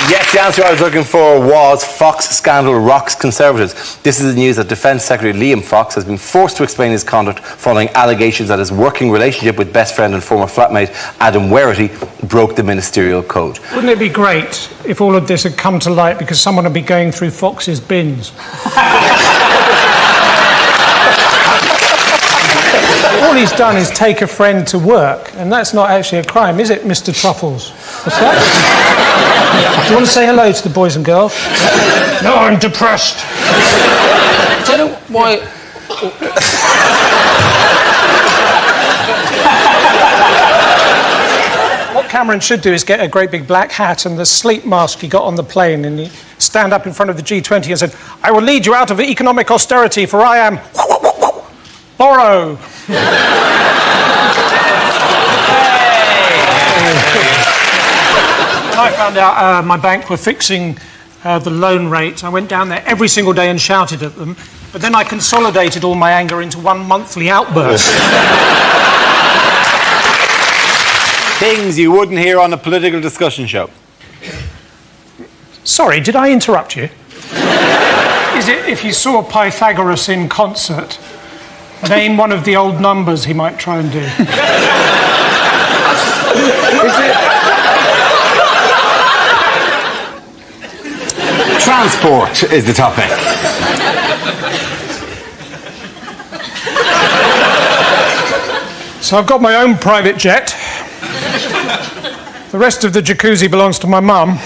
Yes, the answer I was looking for was Fox scandal rocks Conservatives. This is the news that Defence Secretary Liam Fox has been forced to explain his conduct following allegations that his working relationship with best friend and former flatmate Adam Werrity broke the ministerial code. Wouldn't it be great if all of this had come to light because someone would be going through Fox's bins? All he's done is take a friend to work, and that's not actually a crime, is it, Mr. Truffles? What's that? Do you want to say hello to the boys and girls? No, I'm depressed. Do you know why... What Cameron should do is get a great big black hat and the sleep mask he got on the plane, and he stand up in front of the G20 and said, I will lead you out of economic austerity, for I am... Borrow. When I found out my bank were fixing the loan rate, I went down there every single day and shouted at them, but then I consolidated all my anger into one monthly outburst. Things you wouldn't hear on a political discussion show. Sorry, did I interrupt you? Is it if you saw Pythagoras in concert, name one of the old numbers he might try and do? Transport is the topic. So I've got my own private jet. The rest of the jacuzzi belongs to my mum.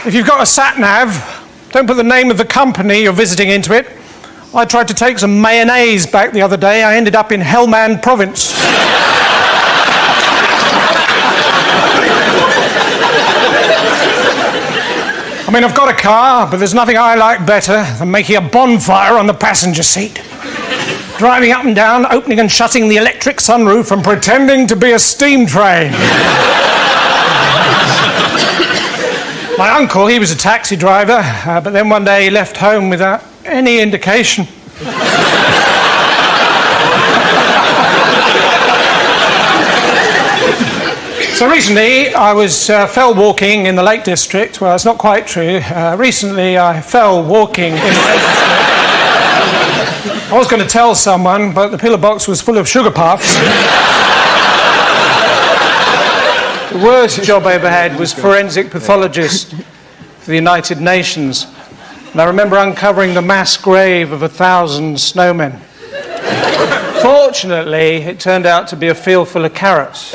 If you've got a sat-nav, don't put the name of the company you're visiting into it. I tried to take some mayonnaise back the other day. I ended up in Helmand Province. I mean, I've got a car, but there's nothing I like better than making a bonfire on the passenger seat. Driving up and down, opening and shutting the electric sunroof and pretending to be a steam train. My uncle, he was a taxi driver, but then one day he left home without any indication. So recently I was fell walking in the Lake District. Well, it's not quite true. Recently I fell walking in the Lake District. I was going to tell someone, but the pillar box was full of sugar puffs. The worst job I ever had was forensic pathologist for the United Nations. And I remember uncovering the mass grave of 1,000 snowmen. Fortunately, it turned out to be a field full of carrots.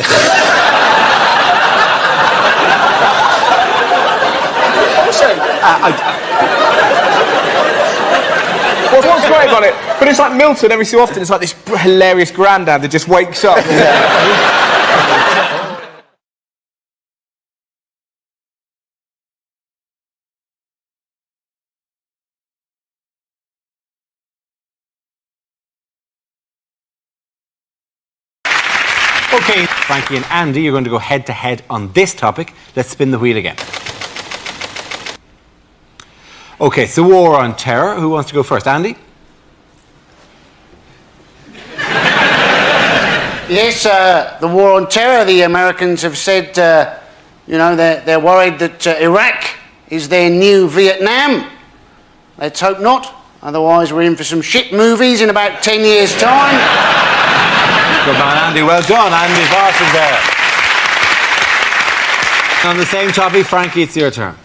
What's great about it? But it's like Milton, every so often, it's like this hilarious grandad that just wakes up. Okay, Frankie and Andy, you're going to go head to head on this topic. Let's spin the wheel again. Okay, so war on terror. Who wants to go first? Andy? Yes, the war on terror. The Americans have said, they're worried that Iraq is their new Vietnam. Let's hope not. Otherwise, we're in for some shit movies in about 10 years' time. Good man, Andy. Well done. Andy Parsons there. On the same topic, Frankie, it's your turn.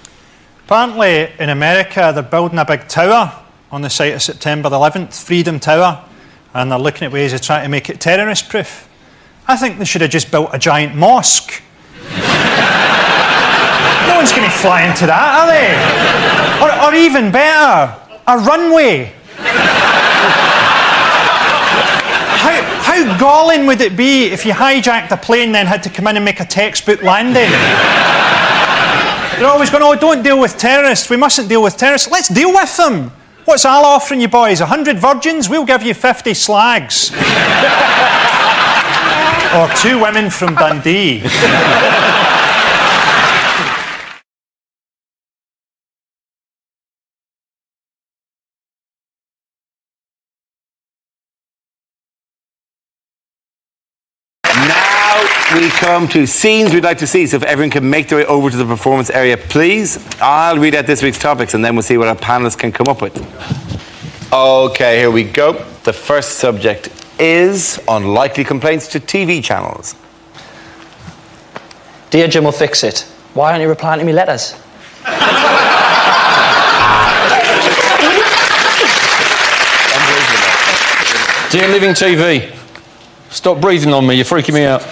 Apparently, in America, they're building a big tower on the site of September the 11th, Freedom Tower, and they're looking at ways of trying to make it terrorist-proof. I think they should have just built a giant mosque. No one's going to fly into that, are they? Or even better, a runway. How galling would it be if you hijacked a plane then had to come in and make a textbook landing? They're always going, oh, don't deal with terrorists. We mustn't deal with terrorists. Let's deal with them. What's Al offering you boys? 100 virgins? We'll give you 50 slags. Or 2 women from Dundee. we come to scenes we'd like to see. So if everyone can make their way over to the performance area, please. I'll read out this week's topics and then we'll see what our panelists can come up with. Okay, here we go. The first subject is unlikely complaints to TV channels. Dear Jim will fix it. Why aren't you replying to me letters? Dear Living TV, stop breathing on me, you're freaking me out.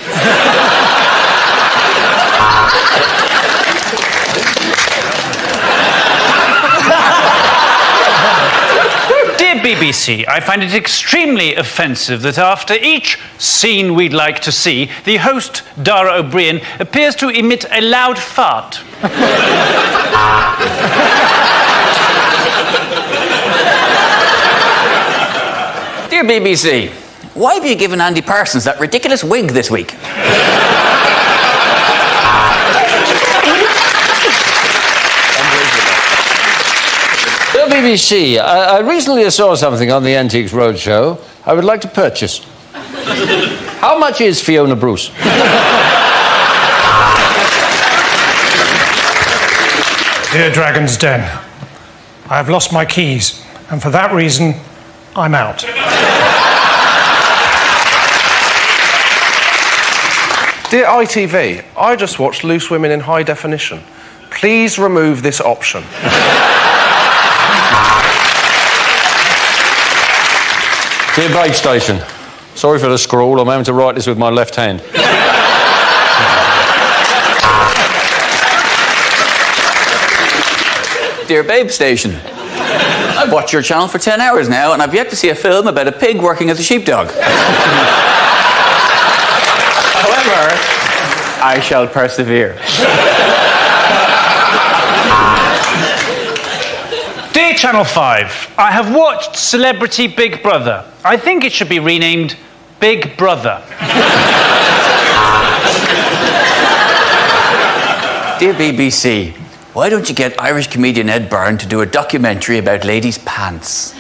Dear BBC, I find it extremely offensive that after each scene we'd like to see, the host, Dara O'Brien, appears to emit a loud fart. Dear BBC, why have you given Andy Parsons that ridiculous wig this week? Dear BBC, I recently saw something on the Antiques Roadshow I would like to purchase. How much is Fiona Bruce? Dear Dragon's Den, I have lost my keys, and for that reason, I'm out. Dear ITV, I just watched Loose Women in High Definition. Please remove this option. Dear Babe Station, sorry for the scrawl, I'm having to write this with my left hand. Dear Babe Station, I've watched your channel for 10 hours now and I've yet to see a film about a pig working as a sheepdog. However, I shall persevere. Dear Channel 5, I have watched Celebrity Big Brother. I think it should be renamed Big Brother. Dear BBC, why don't you get Irish comedian Ed Byrne to do a documentary about ladies' pants?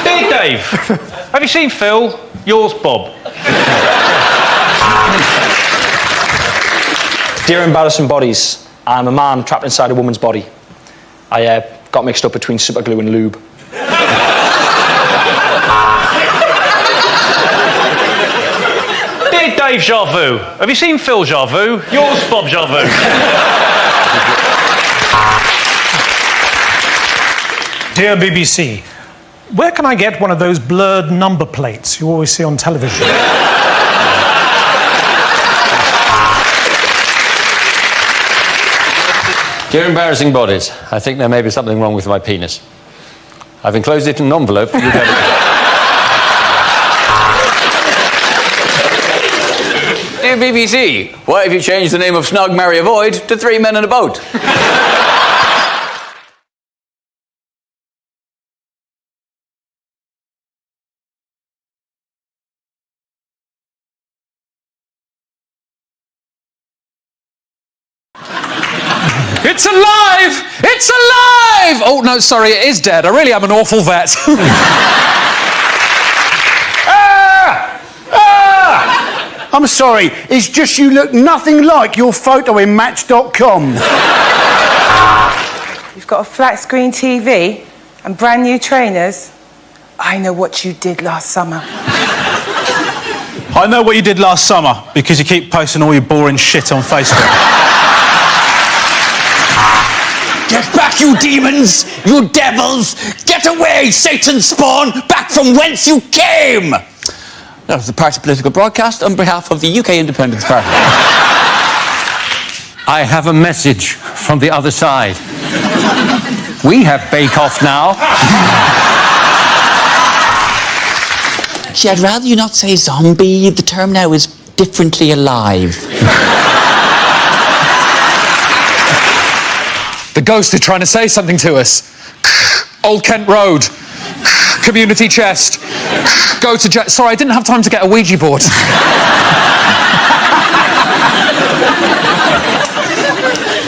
Dear Dave, have you seen Phil? Yours, Bob. Dear Embarrassing Bodies, I'm a man trapped inside a woman's body. I got mixed up between superglue and lube. Dear Dave Jarvu, have you seen Phil Jarvu? Yours, Bob Jarvu. Dear BBC, where can I get one of those blurred number plates you always see on television? Dear Embarrassing Bodies, I think there may be something wrong with my penis. I've enclosed it in an envelope for you to Dear BBC, why have you changed the name of Snog, Marry, Avoid to 3 Men in a Boat? It's alive! It's alive! Oh, no, sorry, it is dead. I really am an awful vet. I'm sorry, it's just you look nothing like your photo in Match.com. You've got a flat screen TV and brand new trainers. I know what you did last summer. I know what you did last summer because you keep posting all your boring shit on Facebook. Get back, you demons! You devils! Get away, Satan's spawn! Back from whence you came! That was the Party Political Broadcast on behalf of the UK Independence Party. I have a message from the other side. We have Bake Off now. Gee, I'd rather you not say zombie. The term now is differently alive. The ghost is trying to say something to us. Old Kent Road. Community chest. Go to jail. Sorry, I didn't have time to get a Ouija board.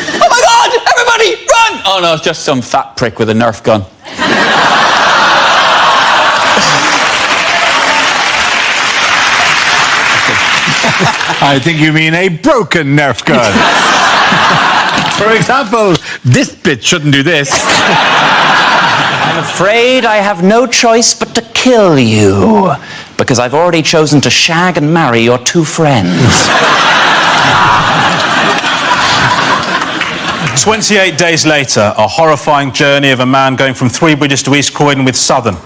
Oh my God! Everybody, run! Oh no, it's just some fat prick with a Nerf gun. I think you mean a broken Nerf gun. For example, this bit shouldn't do this. I'm afraid I have no choice but to kill you, because I've already chosen to shag and marry your two friends. 28 days later, a horrifying journey of a man going from Three Bridges to East Croydon with Southern.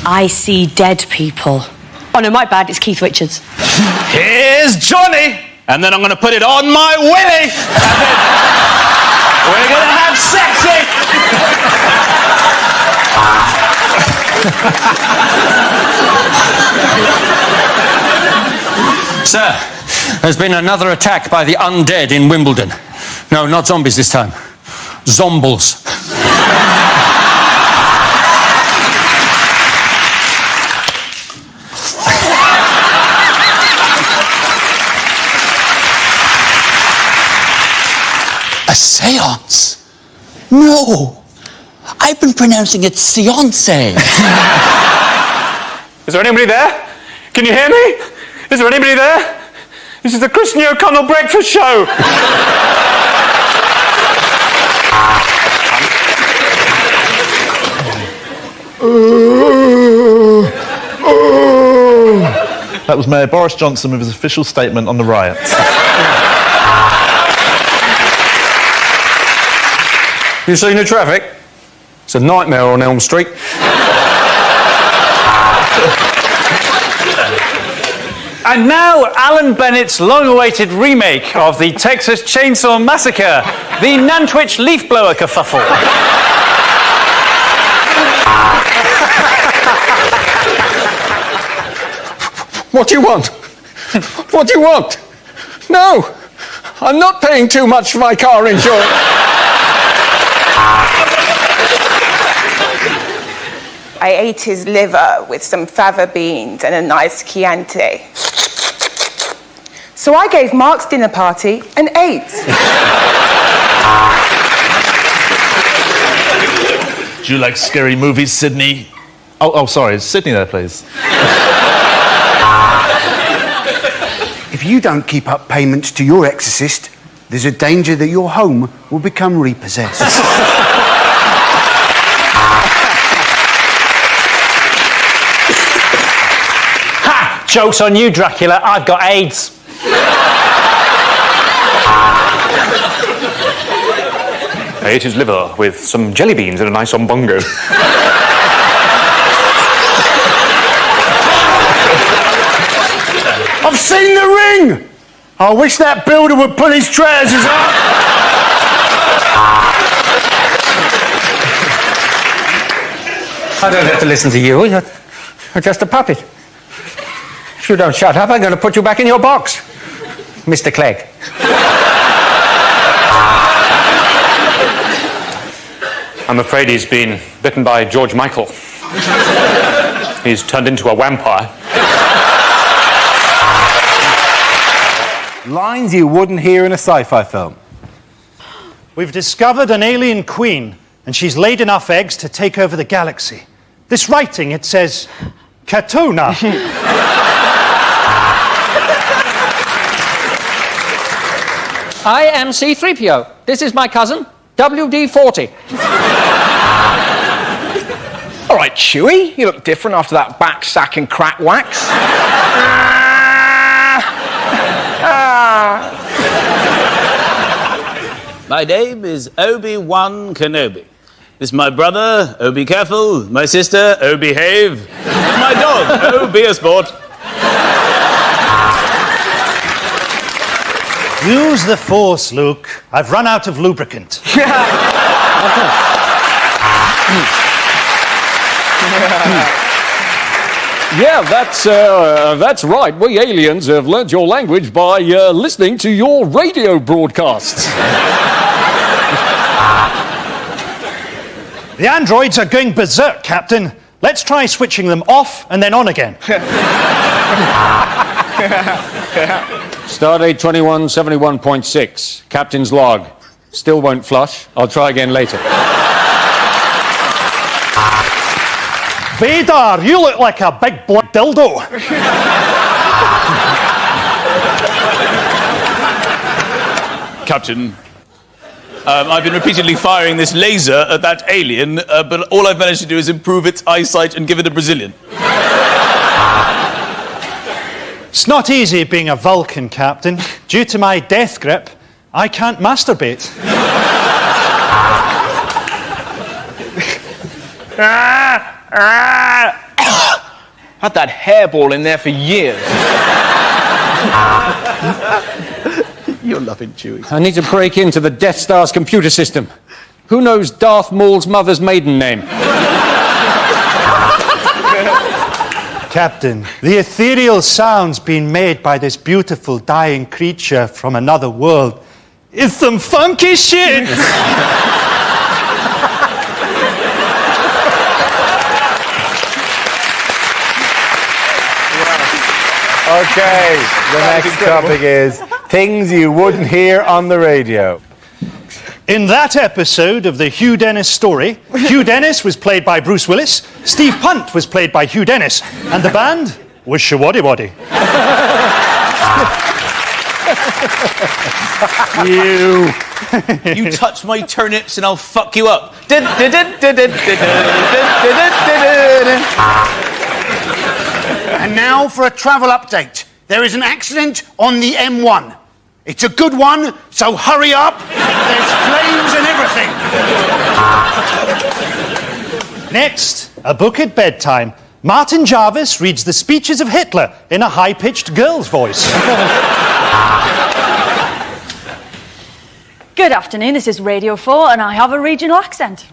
I see dead people. Oh no, my bad, it's Keith Richards. Here's Johnny, and then I'm going to put it on my willy, and then we're going to have sexy. Sir, there's been another attack by the undead in Wimbledon. No, not zombies this time. Zombles. A seance? No. I've been pronouncing it seance. Is there anybody there? Can you hear me? Is there anybody there? This is the Christian O'Connell Breakfast Show. That was Mayor Boris Johnson with his official statement on the riots. You seen the traffic? It's a nightmare on Elm Street. And now, Alan Bennett's long-awaited remake of the Texas Chainsaw Massacre, the Nantwich Leaf Blower kerfuffle. What do you want? What do you want? No, I'm not paying too much for my car insurance. I ate his liver with some fava beans and a nice Chianti. So I gave Mark's dinner party an 8. Do you like scary movies, Sydney? Oh, sorry, is Sydney there, please? If you don't keep up payments to your exorcist, there's a danger that your home will become repossessed. Ha! Joke's on you, Dracula. I've got AIDS. I ate his liver with some jelly beans and a nice ombongo. I've seen the ring! I wish that builder would pull his trousers up. I don't have to listen to you. You're just a puppet. If you don't shut up, I'm going to put you back in your box, Mr. Clegg. I'm afraid he's been bitten by George Michael. He's turned into a vampire. Lines you wouldn't hear in a sci-fi film. We've discovered an alien queen, and she's laid enough eggs to take over the galaxy. This writing, it says, Katuna. I am C-3PO. This is my cousin, WD-40. All right, Chewie, you look different after that back sack and crack wax. My name is Obi-Wan Kenobi. This is my brother, Oh Be Careful, my sister, Oh Behave, my dog, Oh Be a Sport. Use the Force, Luke. I've run out of lubricant. Yeah, that's right. We aliens have learnt your language by listening to your radio broadcasts. The androids are going berserk, Captain. Let's try switching them off and then on again. Stardate 2171.6. Captain's log. Still won't flush. I'll try again later. Vader, you look like a big blood dildo. Captain, I've been repeatedly firing this laser at that alien, but all I've managed to do is improve its eyesight and give it a Brazilian. It's not easy being a Vulcan, Captain. Due to my death grip, I can't masturbate. Had that hairball in there for years. You're loving Chewie. I need to break into the Death Star's computer system. Who knows Darth Maul's mother's maiden name? Captain, the ethereal sounds being made by this beautiful dying creature from another world is some funky shit. Okay, the next topic is things you wouldn't hear on the radio. In that episode of the Hugh Dennis story, Hugh Dennis was played by Bruce Willis, Steve Punt was played by Hugh Dennis, and the band was Shawaddy Waddy. You touch my turnips and I'll fuck you up. And now for a travel update. There is an accident on the M1. It's a good one, so hurry up. There's flames and everything. Next, a book at bedtime. Martin Jarvis reads the speeches of Hitler in a high-pitched girl's voice. Good afternoon, this is Radio 4 and I have a regional accent.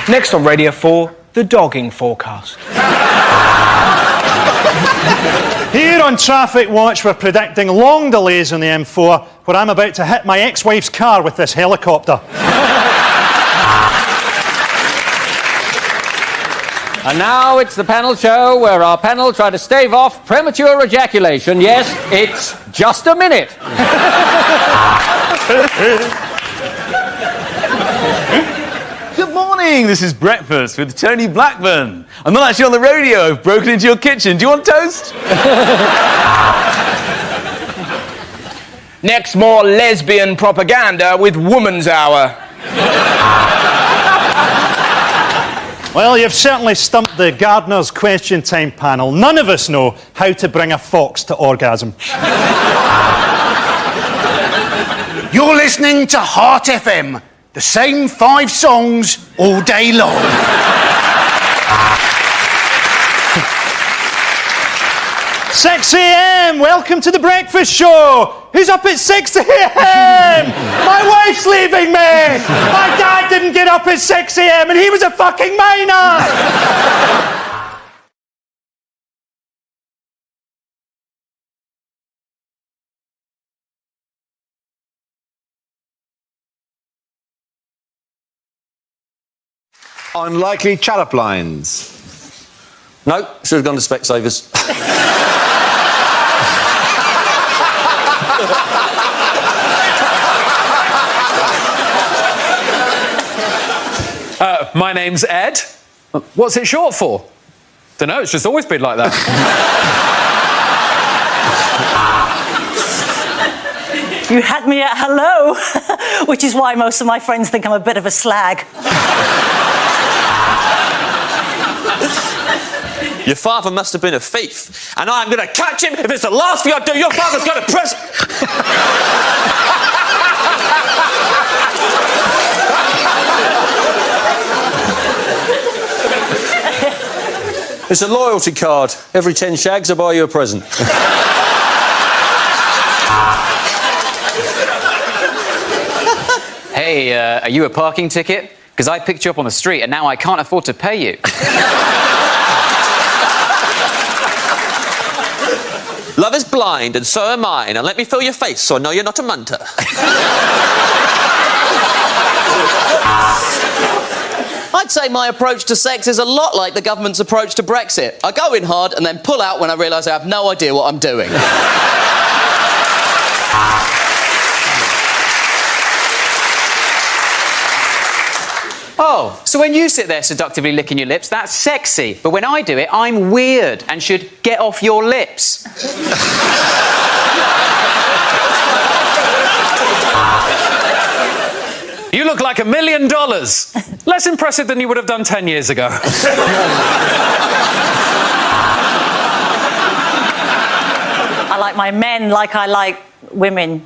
Next on Radio 4, the dogging forecast. Here on Traffic Watch, we're predicting long delays on the M4, where I'm about to hit my ex-wife's car with this helicopter. And now it's the panel show where our panel try to stave off premature ejaculation. Yes, it's just a minute. Good morning, this is Breakfast with Tony Blackburn. I'm not actually on the radio, I've broken into your kitchen. Do you want toast? Next, more lesbian propaganda with Woman's Hour. Well, you've certainly stumped the Gardener's Question Time panel. None of us know how to bring a fox to orgasm. You're listening to Heart FM. The same 5 songs all day long. "6 a.m, welcome to the breakfast show. Who's up at 6 a.m? My wife's leaving me. My dad didn't get up at 6 a.m. and he was a fucking minor. Unlikely chat-up lines. No, should have gone to Specsavers. My name's Ed. What's it short for? Dunno, it's just always been like that. You had me at hello, which is why most of my friends think I'm a bit of a slag. Your father must have been a thief, and I'm going to catch him if it's the last thing I do. Your father's got a prison. It's a loyalty card. Every 10 shags, I buy you a present. Hey, are you a parking ticket? Because I picked you up on the street and now I can't afford to pay you. Love is blind, and so am I. Now let me feel your face so I know you're not a munter. I'd say my approach to sex is a lot like the government's approach to Brexit. I go in hard and then pull out when I realise I have no idea what I'm doing. Oh, so when you sit there seductively licking your lips, that's sexy. But when I do it, I'm weird and should get off your lips. You look like $1 million. Less impressive than you would have done 10 years ago. I like my men like I like women.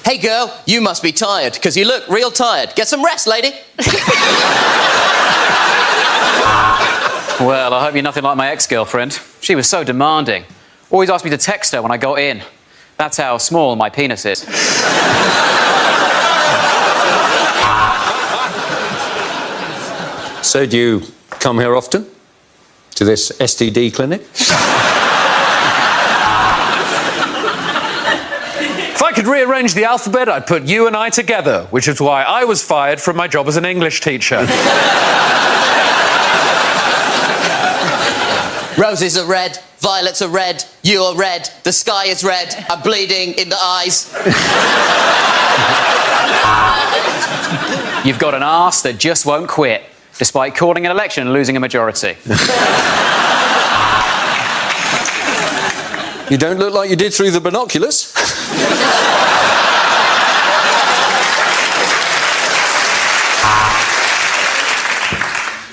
Hey girl, you must be tired, because you look real tired. Get some rest, lady. Well, I hope you're nothing like my ex-girlfriend. She was so demanding. Always asked me to text her when I got in. That's how small my penis is. So do you come here often? To this STD clinic? If I could rearrange the alphabet, I'd put you and I together, which is why I was fired from my job as an English teacher. Roses are red, violets are red, you are red, the sky is red, I'm bleeding in the eyes. You've got an arse that just won't quit, despite calling an election and losing a majority. You don't look like you did through the binoculars.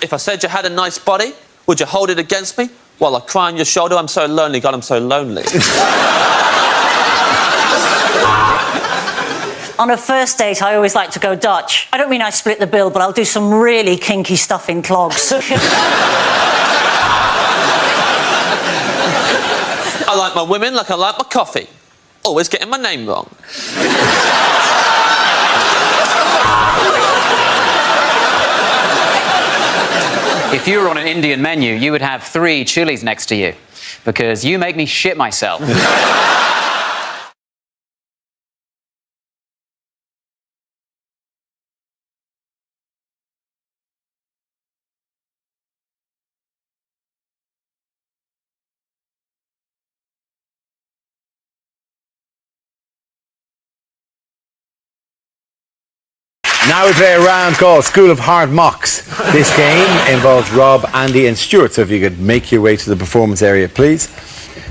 If I said you had a nice body, would you hold it against me while I cry on your shoulder? I'm so lonely, God, I'm so lonely. On a first date, I always like to go Dutch. I don't mean I split the bill, but I'll do some really kinky stuff in clogs. I like my women like I like my coffee. Always getting my name wrong. If you were on an Indian menu, you would have 3 chilies next to you, because you make me shit myself. Now we play a round called School of Hard Mocks. This game involves Rob, Andy and Stuart, so if you could make your way to the performance area, please.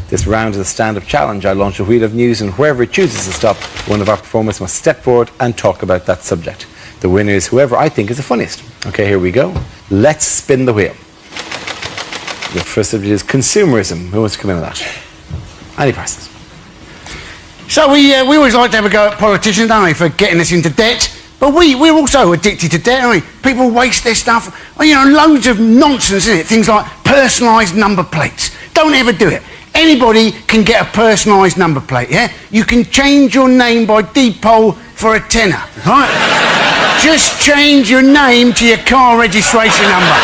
This round is a stand-up challenge. I launch a wheel of news and wherever it chooses to stop, one of our performers must step forward and talk about that subject. The winner is whoever I think is the funniest. Okay, here we go. Let's spin the wheel. The first subject is consumerism. Who wants to come in on that? Andy Parsons. So we always like to have a go at politicians, don't we, for getting us into debt. But we're also addicted to debt, aren't we? People waste their stuff. Well, you know, loads of nonsense, isn't it? Things like personalised number plates. Don't ever do it. Anybody can get a personalised number plate, yeah? You can change your name by deed poll for a tenner, right? Just change your name to your car registration number.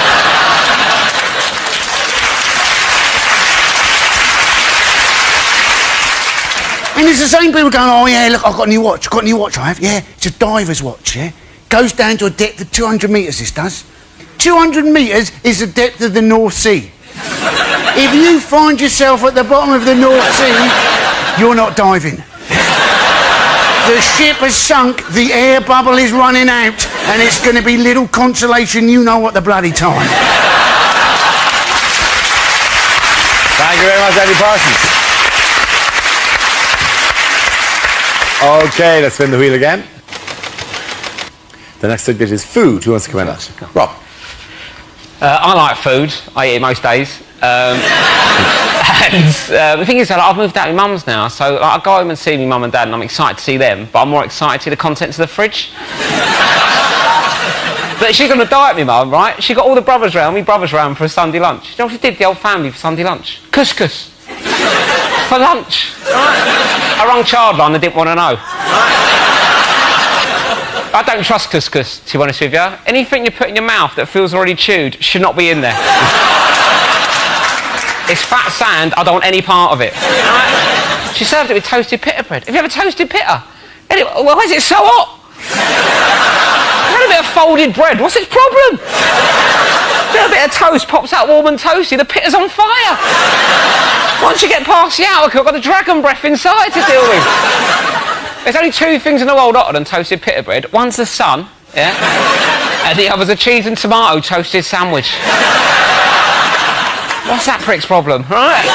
And it's the same people going, oh yeah, look, I've got a new watch. Got a new watch, I have. Yeah, it's a diver's watch, yeah? Goes down to a depth of 200 metres, this does. 200 metres is the depth of the North Sea. If you find yourself at the bottom of the North Sea, you're not diving. The ship has sunk, the air bubble is running out, and it's going to be little consolation you know at the bloody time. Thank you very much, Andy Parsons. Okay, let's spin the wheel again. The next subject is food. Who wants to come in on that? Rob. I like food. I eat it most days. And the thing is, I've moved out with mum's now, so I go home and see my mum and dad, and I'm excited to see them, but I'm more excited to see the contents of the fridge. But she's on a diet, my mum, right? She got all the brothers round for a Sunday lunch. You know what she did, the whole family, for Sunday lunch? Couscous. For lunch. Right? I rang Childline, they didn't want to know. I don't trust couscous, to be honest with you. Anything you put in your mouth that feels already chewed should not be in there. It's fat sand, I don't want any part of it. Right? She served it with toasted pita bread. Have you ever toasted pita? Anyway, why is it so hot? I've had a bit of folded bread, what's its problem? A bit of toast pops out warm and toasty, the pita's on fire. Once you get past the outer cook, I've got the dragon breath inside to deal with. There's only two things in the world hotter than toasted pita bread. One's the sun, yeah? And the other's a cheese and tomato toasted sandwich. What's that prick's problem, right?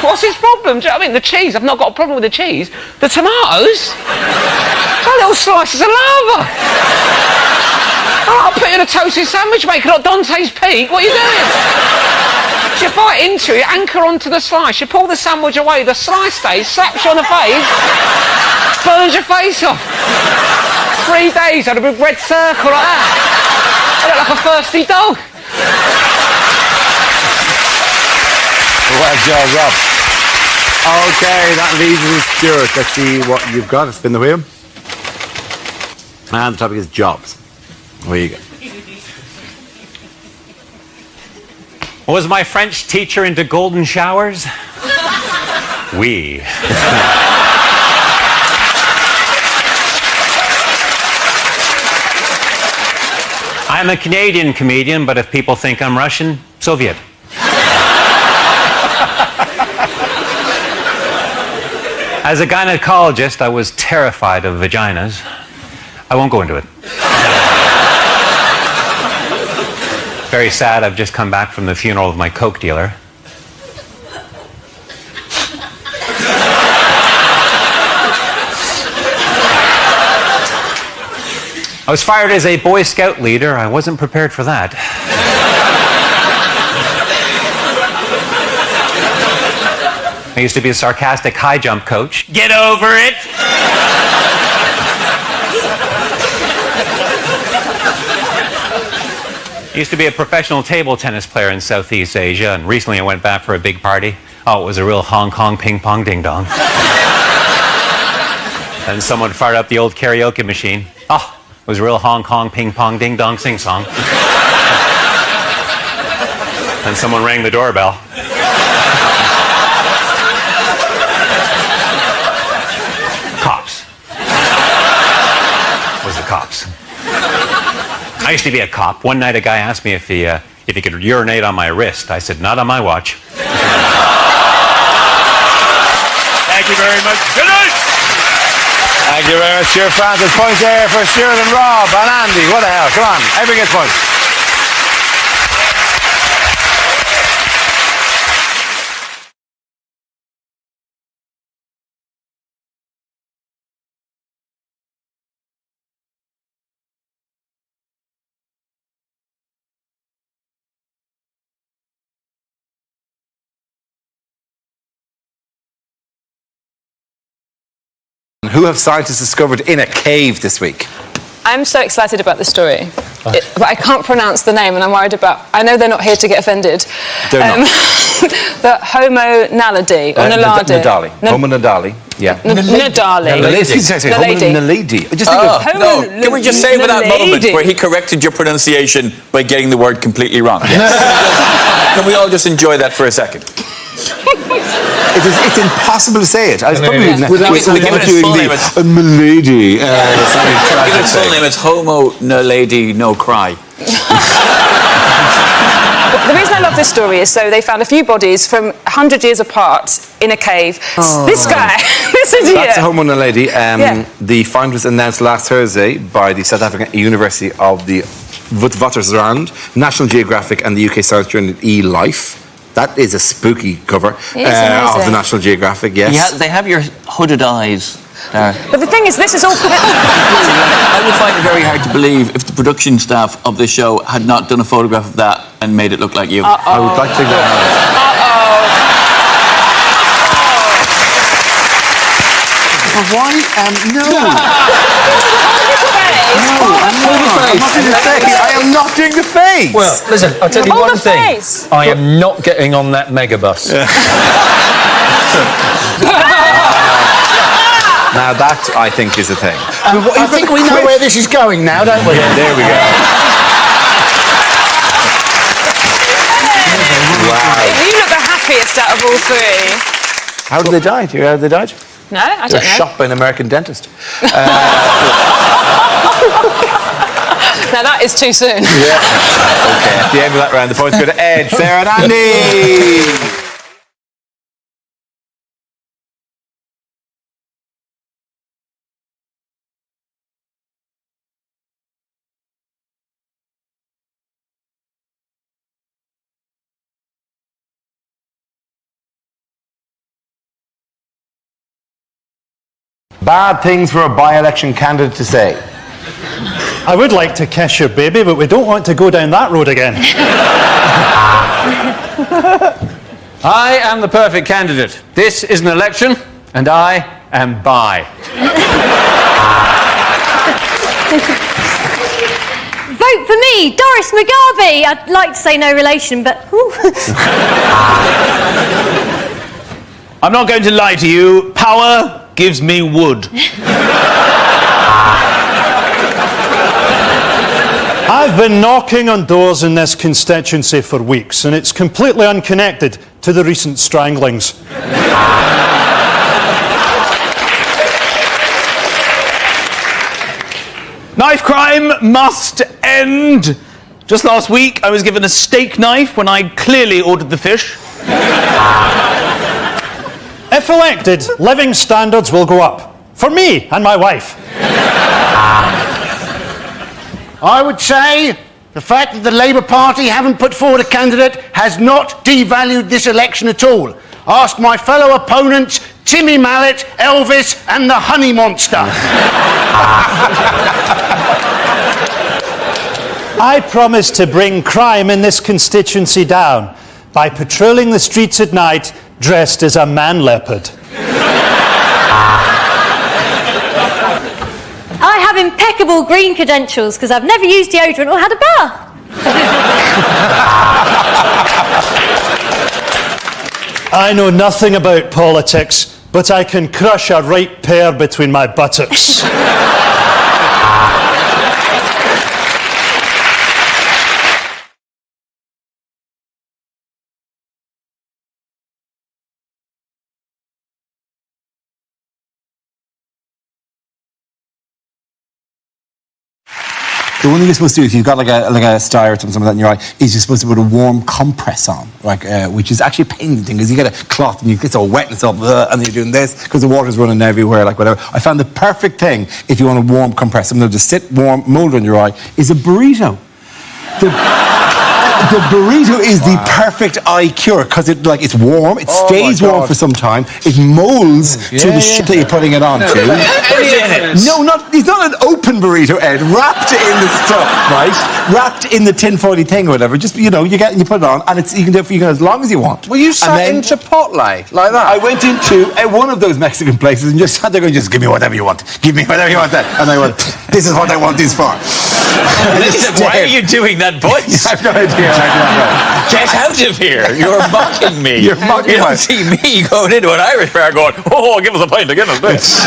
What's his problem? Do you know what I mean? The cheese, I've not got a problem with the cheese. The tomatoes? Oh, little slices of lava. Oh, I'll put you in a toasted sandwich, mate, not Dante's Peak. What are you doing? You bite into it, anchor onto the slice, you pull the sandwich away, the slice stays, slaps you on the face, burns your face off. 3 days, I had a big red circle like that. I look like a thirsty dog. Well done, Rob. Okay, that leaves us Stuart. Let's see what you've got. Spin the wheel. And the topic is jobs. Where you go? Was my French teacher into golden showers? Oui. I'm a Canadian comedian, but if people think I'm Russian, Soviet. As a gynecologist, I was terrified of vaginas. I won't go into it. Very sad, I've just come back from the funeral of my coke dealer. I was fired as a Boy Scout leader. I wasn't prepared for that. I used to be a sarcastic high jump coach. Get over it! I used to be a professional table tennis player in Southeast Asia, and recently I went back for a big party. Oh, it was a real Hong Kong ping pong ding dong. And someone fired up the old karaoke machine. Oh, it was a real Hong Kong ping pong ding dong sing song. And someone rang the doorbell. Cops. It was the cops. I used to be a cop. One night a guy asked me if he could urinate on my wrist. I said, not on my watch. Thank you very much. Good night. Thank you very much, Stuart Francis. Points there for Stuart and Rob and Andy. What the hell? Come on. Everybody gets points. Who have scientists discovered in a cave this week? I'm so excited about the story, but I can't pronounce the name, and I'm worried about... I know they're not here to get offended. They're not. The Homo naledi, or naladi. Nadali. Homo nadali. Yeah. Nadali. Homo naledi. Just think of... No, can we just say with that moment where he corrected your pronunciation by getting the word completely wrong? Can we all just enjoy that for a second? It's impossible to say it. I was probably Give it his full name. It's milady. Give it his full name. It's Homo naledi no cry. The reason I love this story is so they found a few bodies from 100 years apart in a cave. Oh. This guy, this idiot. That's a Homo naledi. The find was announced last Thursday by the South African University of the Witwatersrand, National Geographic and the UK science journal eLife. That is a spooky cover of the National Geographic, yes. Yeah, they have your hooded eyes there. But the thing is, this is all... I would find it very hard to believe if the production staff of the show had not done a photograph of that and made it look like you. I would like to think that. Why? No. I am not doing the face. Well, listen, I'll tell you one thing. I am not getting on that megabus. Now that, I think, is a thing. I think we know where this is going now, don't we? Yeah, there we go. Wow. You look the happiest out of all three. How did they die? Do you know how they died? No, I don't know. They were shot by an American dentist. Now that is too soon. Yeah. Okay, at the end of that round, the points go to Ed, Sarah and Andy. bad things for a by-election candidate to say. I would like to kiss your baby, but we don't want to go down that road again. I am the perfect candidate. This is an election, and I am bi. Vote for me, Doris McGarvey. I'd like to say no relation, but... I'm not going to lie to you. Power gives me wood. I've been knocking on doors in this constituency for weeks, and it's completely unconnected to the recent stranglings. Knife crime must end. Just last week, I was given a steak knife when I clearly ordered the fish. If elected, living standards will go up. For me and my wife. I would say the fact that the Labour Party haven't put forward a candidate has not devalued this election at all. Ask my fellow opponents, Timmy Mallet, Elvis and the Honey Monster. I promise to bring crime in this constituency down by patrolling the streets at night dressed as a man leopard. I have impeccable green credentials because I've never used deodorant or had a bath. I know nothing about politics, but I can crush a right pair between my buttocks. The one thing you're supposed to do if you've got like a sty or something like that in your eye is you're supposed to put a warm compress on, like which is actually a painful thing because you get a cloth and it's all wet and it's all and you're doing this because the water's running everywhere, like whatever. I found the perfect thing if you want a warm compress, something that'll just sit warm, mold on your eye, is a burrito. The burrito is the perfect eye cure because it's warm, it stays warm for some time, it molds to the shit that you're putting it on to. No, it's not an open burrito, Ed. Wrapped in the stuff, right? Wrapped in the tinfoily thing or whatever. Just you put it on, and you can do it for as long as you want. Well, you sat in Chipotle like that. I went into one of those Mexican places and just sat there going, just give me whatever you want. Give me whatever you want. And I went, this is what I want this for. Why are you doing that voice? I have no idea. Get out of here! You're mocking me. You're mocking me. You don't see me going into an Irish bar going, oh, give us a pint, give us this.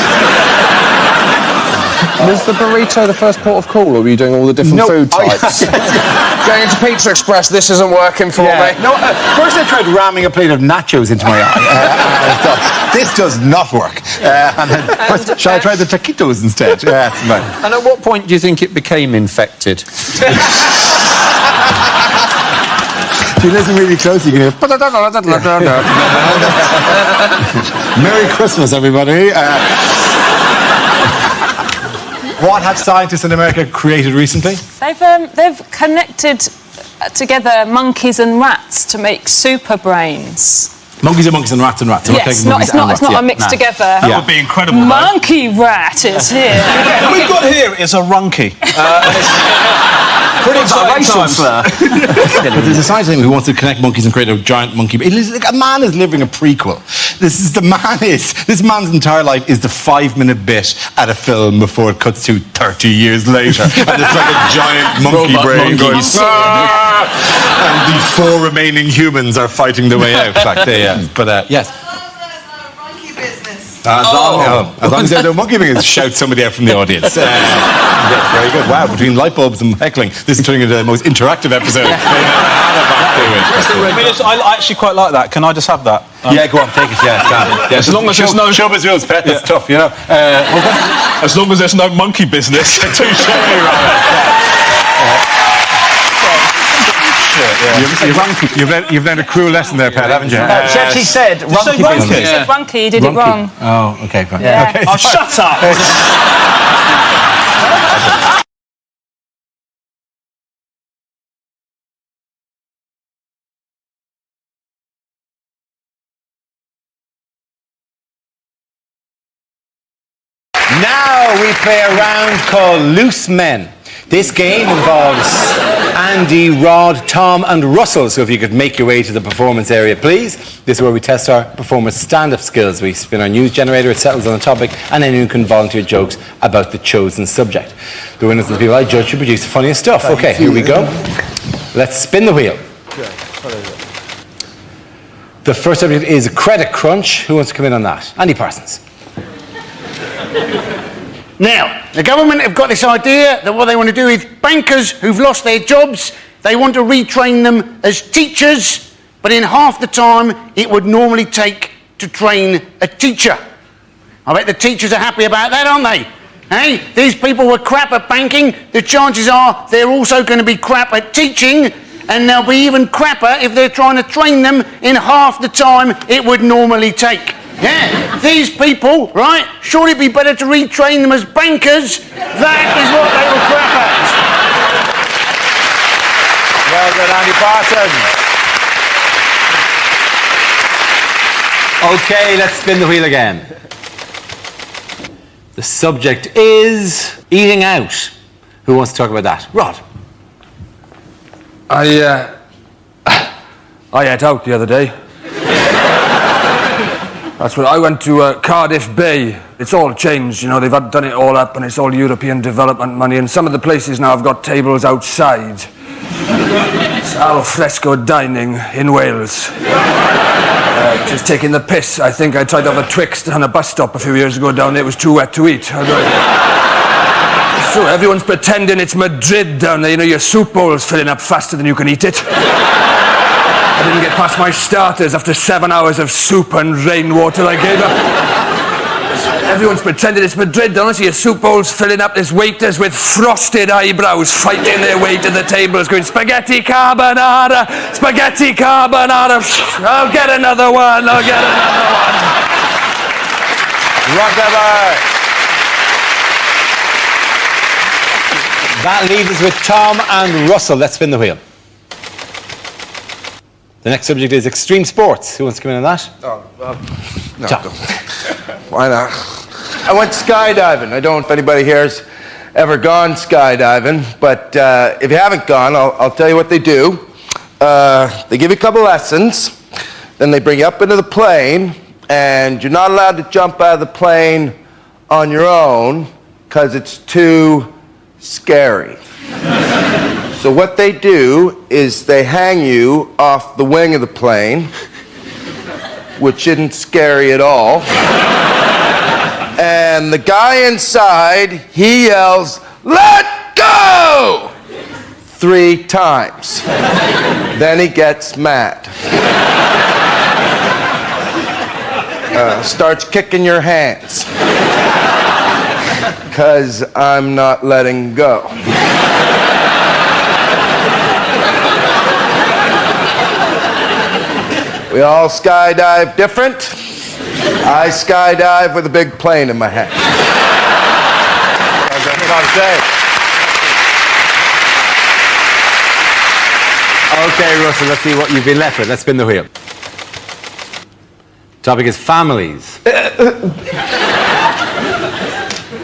Was the burrito the first port of call, or were you doing all the different food types? Going into Pizza Express, this isn't working for me. No, first I tried ramming a plate of nachos into my eye. This does not work. And then, shall I try the taquitos instead? And at what point do you think it became infected? If you listen really closely, you can hear... Merry Christmas, everybody. What have scientists in America created recently? They've connected together monkeys and rats to make super brains. Monkeys are monkeys and rats and rats. Yes, it's not a mix together. That would be incredible. Monkey rat is here. What we've got here is a runky. Pretty exciting times. But there's a science thing who wants to connect monkeys and create a giant monkey. A man is living a prequel. This man's entire life is the 5-minute bit at a film before it cuts to 30 years later. And it's like a giant monkey brain going, and the 4 remaining humans are fighting their way out. Yes. As long as there's no monkey business, shout somebody out from the audience. Very good. Wow, between light bulbs and heckling, this is turning into the most interactive episode. I actually quite like that. Can I just have that? Yeah, go on, take it. Yeah, as long as there's no showbiz rules, pet. That's tough, you know. As long as there's no monkey business. You've learned a cruel lesson there, Pat, haven't you? She said runky business. She said runky, you did it wrong. Oh, okay, fine. Yeah. Okay. Oh, shut up! Now we play a round called Loose Men. This game involves Andy, Rod, Tom and Russell. So if you could make your way to the performance area, please. This is where we test our performers' stand-up skills. We spin our news generator, it settles on a topic, and anyone can volunteer jokes about the chosen subject. The winners and the people I judge should produce the funniest stuff. Okay, here we go. Let's spin the wheel. The first subject is credit crunch. Who wants to come in on that? Andy Parsons. Now, the government have got this idea that what they want to do is bankers who've lost their jobs, they want to retrain them as teachers, but in half the time it would normally take to train a teacher. I bet the teachers are happy about that, aren't they? Hey, these people were crap at banking, the chances are they're also going to be crap at teaching, and they'll be even crapper if they're trying to train them in half the time it would normally take. Yeah, these people, right, surely it'd be better to retrain them as bankers. That is what they were crap Well done, Andy Parsons. Okay, let's spin the wheel again. The subject is eating out. Who wants to talk about that? Rod. I ate out the other day. That's what I went to Cardiff Bay. It's all changed, you know, they've done it all up and it's all European development money, and some of the places now have got tables outside. It's al fresco dining in Wales. Just taking the piss. I think I tried to have a Twixt on a bus stop a few years ago down there. It was too wet to eat. So everyone's pretending it's Madrid down there. You know, your soup bowl's filling up faster than you can eat it. I didn't get past my starters after 7 hours of soup and rainwater. I gave up. Everyone's pretending it's Madrid. Honestly, your soup bowl's filling up. There's waiters with frosted eyebrows fighting their way to the tables going, spaghetti carbonara, spaghetti carbonara. I'll get another one, I'll get another one. Rock'n'roll. That leaves us with Tom and Russell. Let's spin the wheel. The next subject is extreme sports. Who wants to come in on that? No, Tom. why not? I went skydiving. I don't know if anybody here has ever gone skydiving, but if you haven't gone, I'll tell you what they do. They give you a couple lessons, then they bring you up into the plane, and you're not allowed to jump out of the plane on your own because it's too scary. So what they do is they hang you off the wing of the plane, which isn't scary at all. And the guy inside, he yells, "Let go!" 3 times. Then he gets mad. Starts kicking your hands. 'Cause I'm not letting go. We all skydive different. I skydive with a big plane in my hand. Okay, Russell, let's see what you've been left with. Let's spin the wheel. Topic is families.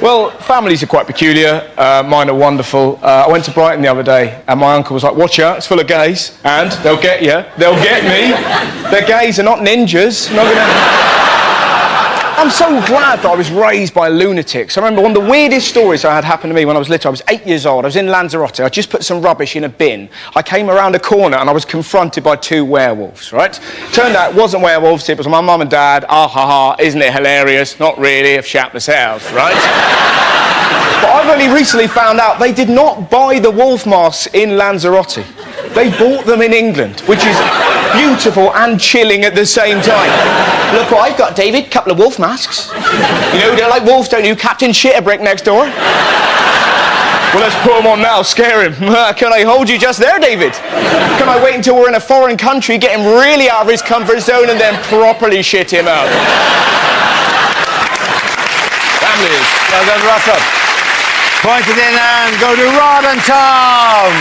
Well, families are quite peculiar. Mine are wonderful. I went to Brighton the other day, and my uncle was like, "Watch out, it's full of gays, and they'll get you. They'll get me. They're gays, they're not ninjas. Not gonna..." I'm so glad that I was raised by lunatics. I remember one of the weirdest stories I had happen to me when I was little. I was 8 years old. I was in Lanzarote. I just put some rubbish in a bin. I came around a corner and I was confronted by 2 werewolves, right? Turned out it wasn't werewolves, it was my mum and dad. Ah, ha, ha, isn't it hilarious? Not really, I've shat myself, right? But I've only recently found out they did not buy the wolf masks in Lanzarote. They bought them in England, which is beautiful and chilling at the same time. Look what I've got, David. Couple of wolf masks. You know, they're like wolves, don't you? Captain Shitterbrick next door. Well, let's put them on now, scare him. Can I hold you just there, David? Can I wait until we're in a foreign country, get him really out of his comfort zone, and then properly shit him out? Families. Well done, Russell. Point it in and go to Rod and Tom.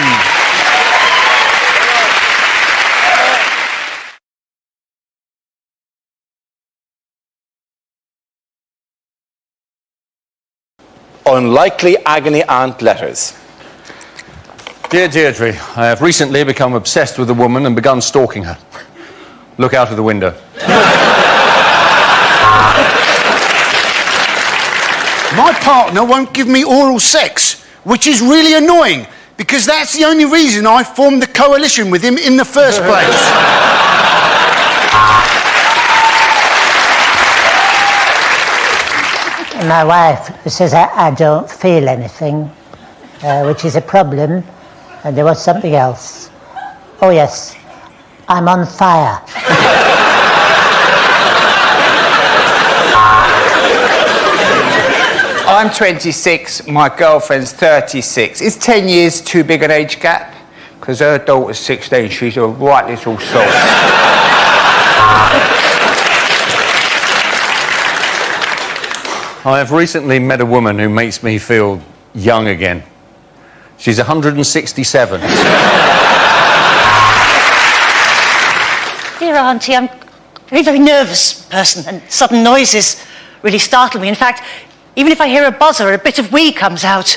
unlikely agony aunt letters. Dear Deirdre, I have recently become obsessed with a woman and begun stalking her. Look out of the window. My partner won't give me oral sex, which is really annoying, because that's the only reason I formed the coalition with him in the first place. My wife says I don't feel anything, which is a problem. And there was something else. Oh, yes, I'm on fire. I'm 26, my girlfriend's 36. Is 10 years too big an age gap? Because her daughter's 16, she's a right little soul. I have recently met a woman who makes me feel young again. She's 167. Dear Auntie, I'm a very, very nervous person, and sudden noises really startle me. In fact, even if I hear a buzzer, a bit of wee comes out.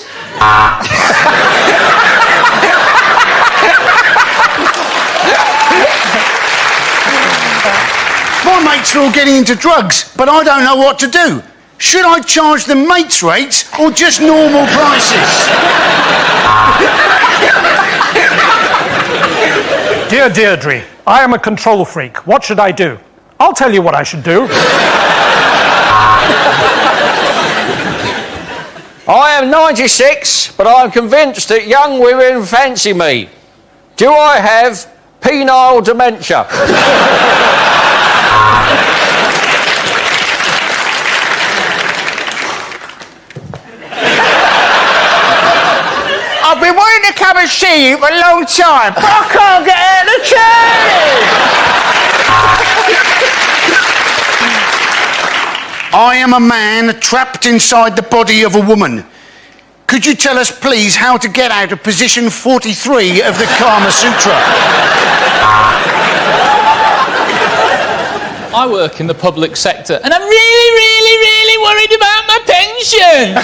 My mates are all getting into drugs, but I don't know what to do. Should I charge them mates rates or just normal prices? Dear Deirdre, I am a control freak. What should I do? I'll tell you what I should do. I am 96, but I'm convinced that young women fancy me. Do I have penile dementia? I've been wanting to come and see you for a long time, but I can't get out of the chair! I am a man trapped inside the body of a woman. Could you tell us, please, how to get out of position 43 of the Kama Sutra? I work in the public sector, and I'm really, really, really worried about my pension.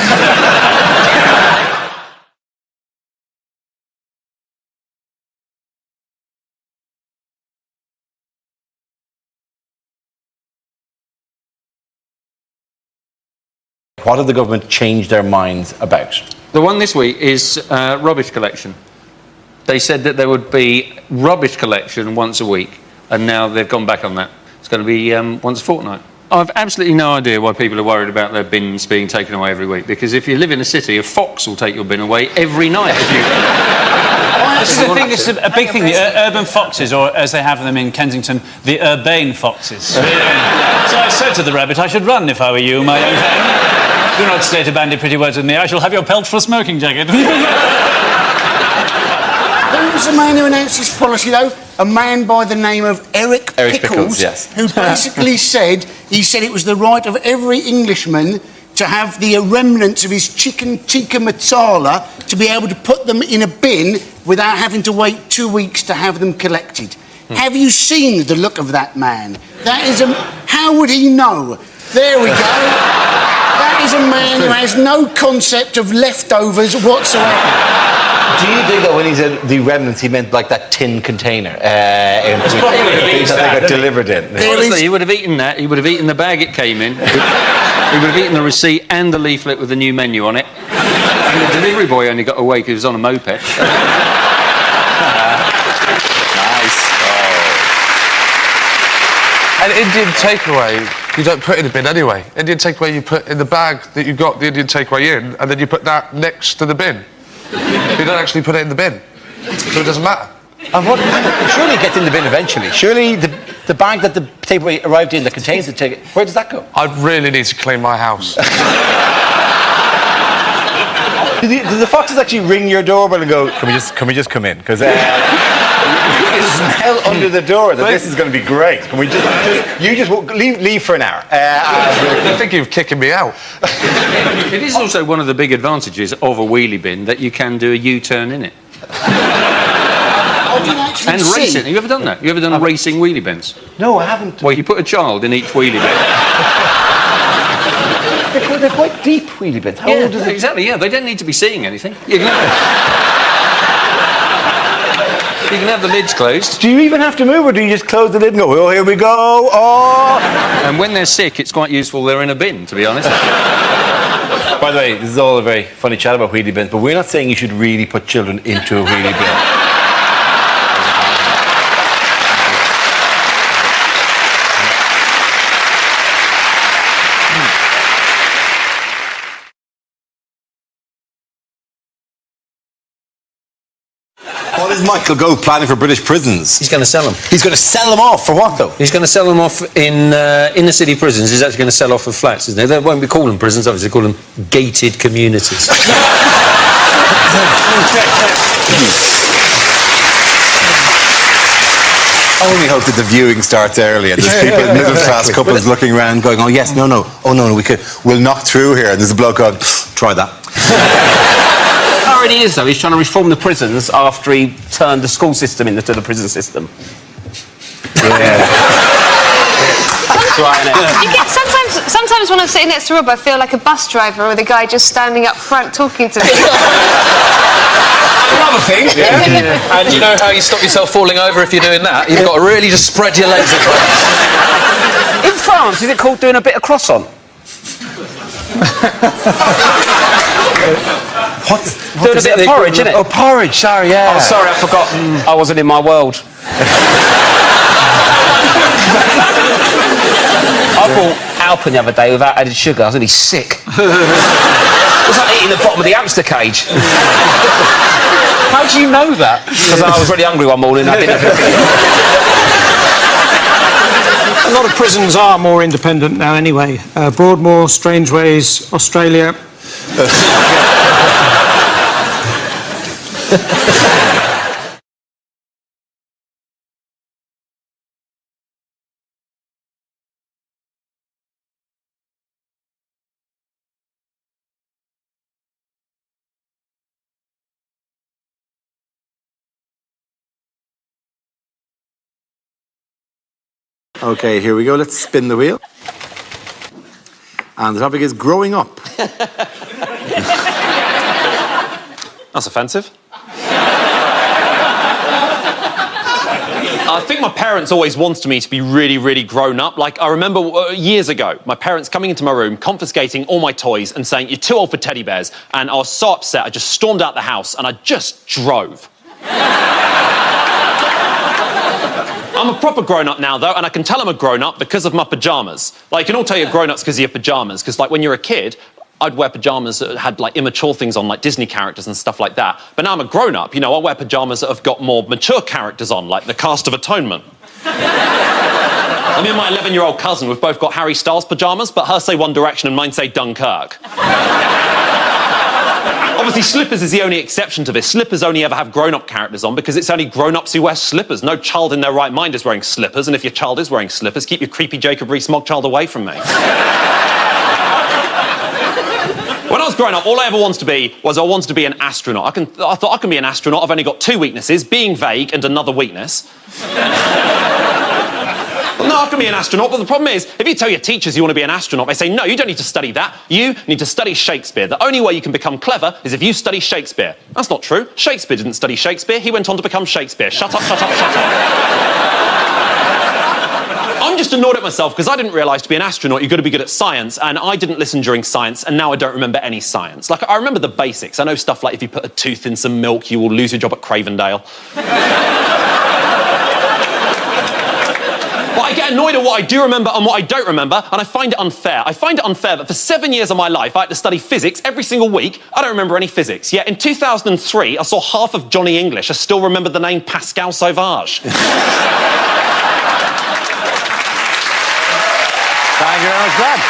What have the government changed their minds about? The one this week is rubbish collection. They said that there would be rubbish collection once a week, and now they've gone back on that. It's going to be once a fortnight. I've absolutely no idea why people are worried about their bins being taken away every week, because if you live in a city, a fox will take your bin away every night. This is the thing, it's a big thing, the urban foxes, or as they have them in Kensington, the urbane foxes. So I said to the rabbit, I should run if I were you, my young friend. Do not say to bandy pretty words with me, I shall have your pelt for a smoking jacket. Who was the man who announced this policy, though? A man by the name of Eric Pickles, yes. who basically said it was the right of every Englishman to have the remnants of his chicken tikka masala to be able to put them in a bin without having to wait 2 weeks to have them collected. Have you seen the look of that man? That is a... How would he know? There we go. That is a man who has no concept of leftovers whatsoever. Do you think that when he said the remnants, he meant like that tin container that they got delivered in? Honestly, he would have eaten that. He would have eaten the bag it came in. He would have eaten the receipt and the leaflet with the new menu on it. And the delivery boy only got away because he was on a moped. Nice. And Indian takeaway, you don't put in a bin anyway. Indian takeaway, you put in the bag that you got the Indian takeaway in, and then you put that next to the bin. You don't actually put it in the bin, so it doesn't matter. And surely it gets in the bin eventually. Surely the bag that the takeaway arrived in that contains the ticket, where does that go? I really need to clean my house. Do the foxes actually ring your doorbell and go, can we just come in? Because you can smell under the door that this is going to be great. Can we just leave for an hour? I think you've kicking me out. It is also one of the big advantages of a wheelie bin that you can do a U-turn in it. And racing. Have you ever done that? You ever done racing wheelie bins? No, I haven't. Well, you put a child in each wheelie bin. They're quite deep wheelie bins. How old is it? Exactly, yeah. They don't need to be seeing anything. You can have the lids closed. Do you even have to move, or do you just close the lid and go, oh, here we go, oh... And when they're sick, it's quite useful they're in a bin, to be honest. By the way, this is all a very funny chat about wheelie bins, but we're not saying you should really put children into a wheelie bin. What is Michael Gove planning for British prisons? He's going to sell them. He's going to sell them off for what, though? He's going to sell them off in inner city prisons. He's actually going to sell off of flats, isn't he? They won't be calling them prisons, obviously, call them gated communities. I only hope that the viewing starts early and there's people, middle-class couples looking around going, oh, yes, no, we'll knock through here. And there's a bloke going, try that. Already is, though. He's trying to reform the prisons after he turned the school system into the prison system. Yeah. You get, sometimes when I'm sitting next to Rob, I feel like a bus driver with a guy just standing up front talking to me. Another thing, and you know how you stop yourself falling over if you're doing that? You've got to really just spread your legs across. In France, is it called doing a bit of cross-on? Doing a bit of porridge, isn't it? Oh, porridge, sorry, yeah. Oh, sorry, I forgot. I wasn't in my world. I bought Alpen the other day without added sugar. I was really sick. It was like eating the bottom of the hamster cage. How do you know that? Because I was really hungry one morning and I didn't have A lot of prisons are more independent now anyway. Broadmoor, Strangeways, Australia. Okay, here we go. Let's spin the wheel. And the topic is growing up. That's offensive. I think my parents always wanted me to be really, really grown up. Like, I remember years ago, my parents coming into my room, confiscating all my toys and saying, you're too old for teddy bears. And I was so upset, I just stormed out the house and I just drove. I'm a proper grown-up now, though, and I can tell I'm a grown-up because of my pyjamas. Like, you can all tell you're grown-ups because of your pyjamas, because, like, when you're a kid, I'd wear pyjamas that had, like, immature things on, like Disney characters and stuff like that. But now I'm a grown-up, you know, I wear pyjamas that have got more mature characters on, like the Cast of Atonement. I mean, my 11-year-old cousin, we've both got Harry Styles pyjamas, but hers say One Direction and mine say Dunkirk. Obviously, slippers is the only exception to this. Slippers only ever have grown-up characters on because it's only grown-ups who wear slippers. No child in their right mind is wearing slippers, and if your child is wearing slippers, keep your creepy Jacob Rees-Mogg child away from me. When I was growing up, all I ever wanted to be was I wanted to be an astronaut. I thought I can be an astronaut. I've only got two weaknesses, being vague and another weakness. Well, no, I can be an astronaut, but the problem is, if you tell your teachers you want to be an astronaut, they say, no, you don't need to study that. You need to study Shakespeare. The only way you can become clever is if you study Shakespeare. That's not true. Shakespeare didn't study Shakespeare. He went on to become Shakespeare. Shut up, shut up, shut up. I'm just annoyed at myself because I didn't realise to be an astronaut you've got to be good at science, and I didn't listen during science, and now I don't remember any science. Like, I remember the basics. I know stuff like if you put a tooth in some milk, you will lose your job at Cravendale. But I get annoyed at what I do remember and what I don't remember, and I find it unfair. I find it unfair that for 7 years of my life I had to study physics every single week. I don't remember any physics. Yet in 2003, I saw half of Johnny English. I still remember the name Pascal Sauvage. Thank you very much, Brad.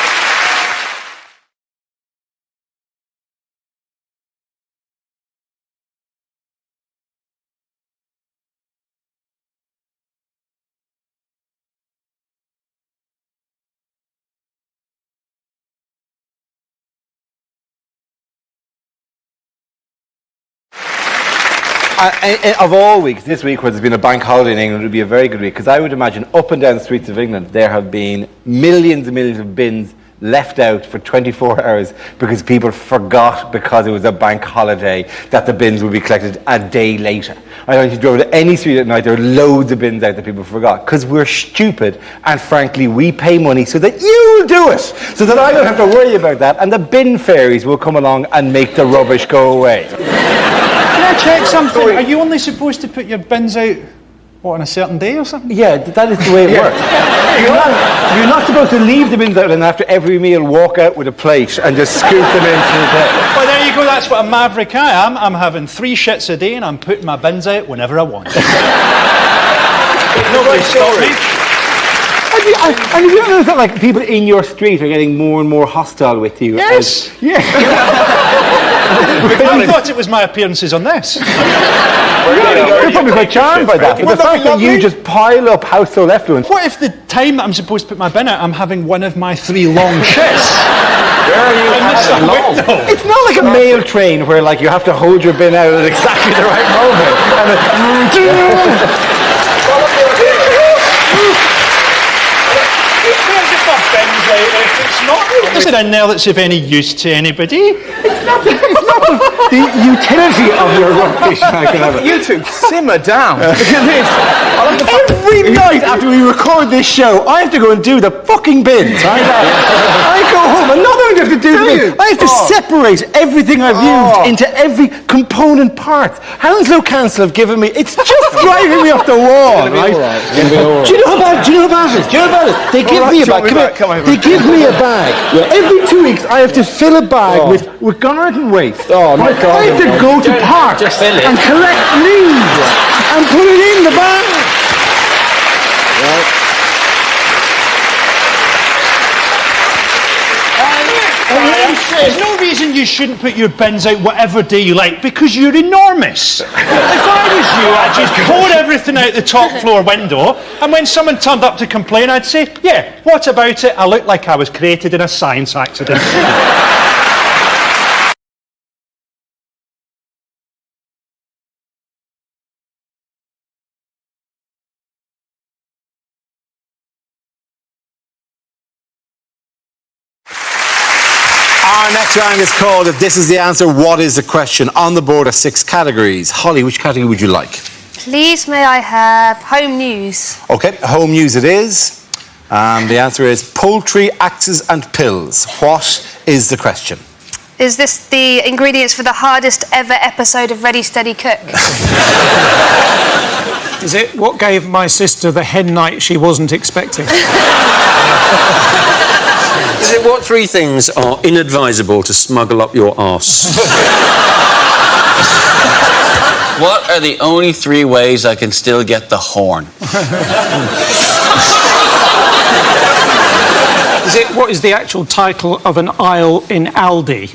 Of all weeks, this week where there's been a bank holiday in England would be a very good week, because I would imagine up and down the streets of England there have been millions and millions of bins left out for 24 hours because people forgot, because it was a bank holiday, that the bins would be collected a day later. I don't know if you drove to any street at night, there are loads of bins out that people forgot, because we're stupid, and frankly we pay money so that you do it, so that I don't have to worry about that, and the bin fairies will come along and make the rubbish go away. Can I check something? Are you only supposed to put your bins out, what, on a certain day or something? Yeah, that is the way it works. You're not supposed to leave the bins out and after every meal walk out with a plate and just scoop them into the plate. Well, there you go, that's what a maverick I am. I'm having 3 shits a day and I'm putting my bins out whenever I want. Nobody stop me. And you realize that, like, people in your street are getting more and more hostile with you? Yes. Yeah. I thought it was my appearances on this. You're probably quite charmed by that. But the fact that you just pile up household effluence. What if the time that I'm supposed to put my bin out, I'm having one of my 3 long shits? Where are you having long? It's not like a mail train where, like, you have to hold your bin out at exactly the right moment. Is it a nail that's of any use to anybody? It's not the utility of your rubbish. You two simmer down. Every night after we record this show, I have to go and do the fucking bins. I go home and not only do I have to do the bins, I have to separate everything I've used into every component part. Hounslow Council have given me, it's just driving me up the wall, right? Do you know about it? They give me a bag. They give me a bag. Every 2 weeks I have to fill a bag with garden waste. Oh, my God. I have to go to parks and collect leaves and put it in the bag. There's no reason you shouldn't put your bins out whatever day you like, because you're enormous. If I was you, I'd just pour everything out the top floor window, and when someone turned up to complain, I'd say, yeah, what about it? I look like I was created in a science accident. Our next round is called If This Is the Answer, What Is the Question? On the board are 6 categories. Holly, which category would you like? Please, may I have home news? Okay, home news it is. The answer is poultry, axes and pills. What is the question? Is this the ingredients for the hardest ever episode of Ready, Steady, Cook? Is it what gave my sister the hen night she wasn't expecting? Is it what 3 things are inadvisable to smuggle up your arse? What are the only 3 ways I can still get the horn? What is the actual title of an aisle in Aldi?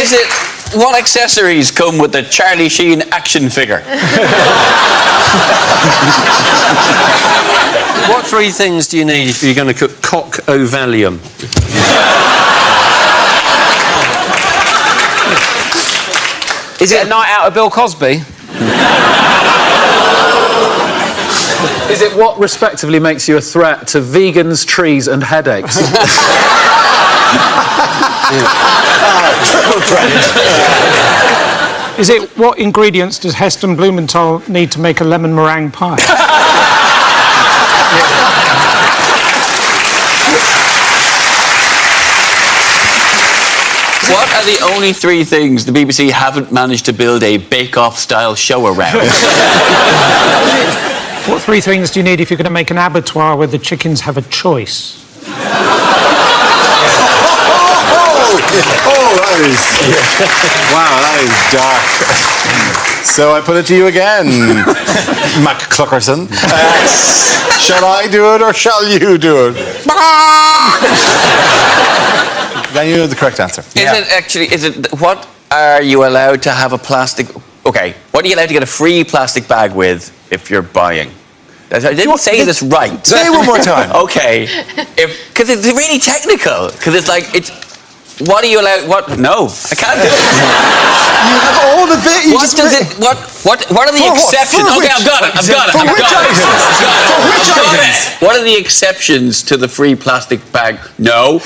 Is it what accessories come with the Charlie Sheen action figure? What 3 things do you need if you're going to cook cock ovalium? Is it a night out of Bill Cosby? Is it what respectively makes you a threat to vegans, trees and headaches? Is it what ingredients does Heston Blumenthal need to make a lemon meringue pie? What are the only 3 things the BBC haven't managed to build a bake-off style show around? What 3 things do you need if you're going to make an abattoir where the chickens have a choice? Oh, that is... Wow, that is dark. So I put it to you again, Mac Cluckerson. Shall I do it or shall you do it? Then you know the correct answer. What are you allowed to have a plastic... OK, what are you allowed to get a free plastic bag with if you're buying? I didn't say this right. Say it one more time. OK. Because it's really technical. Because it's like, What are you allowed? What? No, I can't do it. You have all the bit. What does it? What are the exceptions? Okay, I've got it. For which items? What are the exceptions to the free plastic bag? No.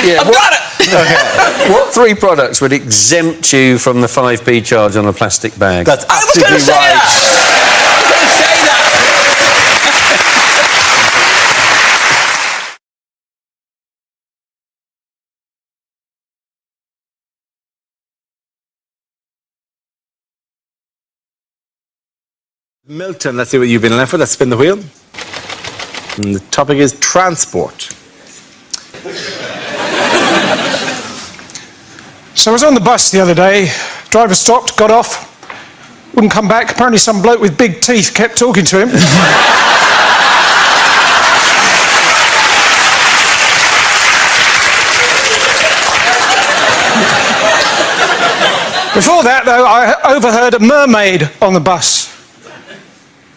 Yeah, I've got it. What 3 products would exempt you from the 5p charge on a plastic bag? That's absolutely right. I was going to say that. Milton, let's see what you've been left with. Let's spin the wheel. And the topic is transport. So I was on the bus the other day. Driver stopped, got off, wouldn't come back. Apparently some bloke with big teeth kept talking to him. Before that, though, I overheard a mermaid on the bus.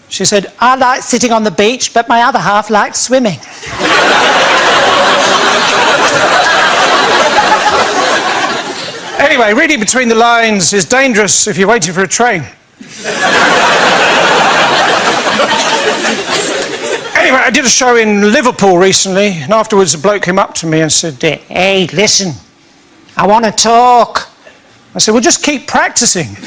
She said, I like sitting on the beach, but my other half likes swimming. Anyway, reading between the lines is dangerous if you're waiting for a train. Anyway, I did a show in Liverpool recently, and afterwards a bloke came up to me and said, hey, listen, I want to talk. I said, well, just keep practicing.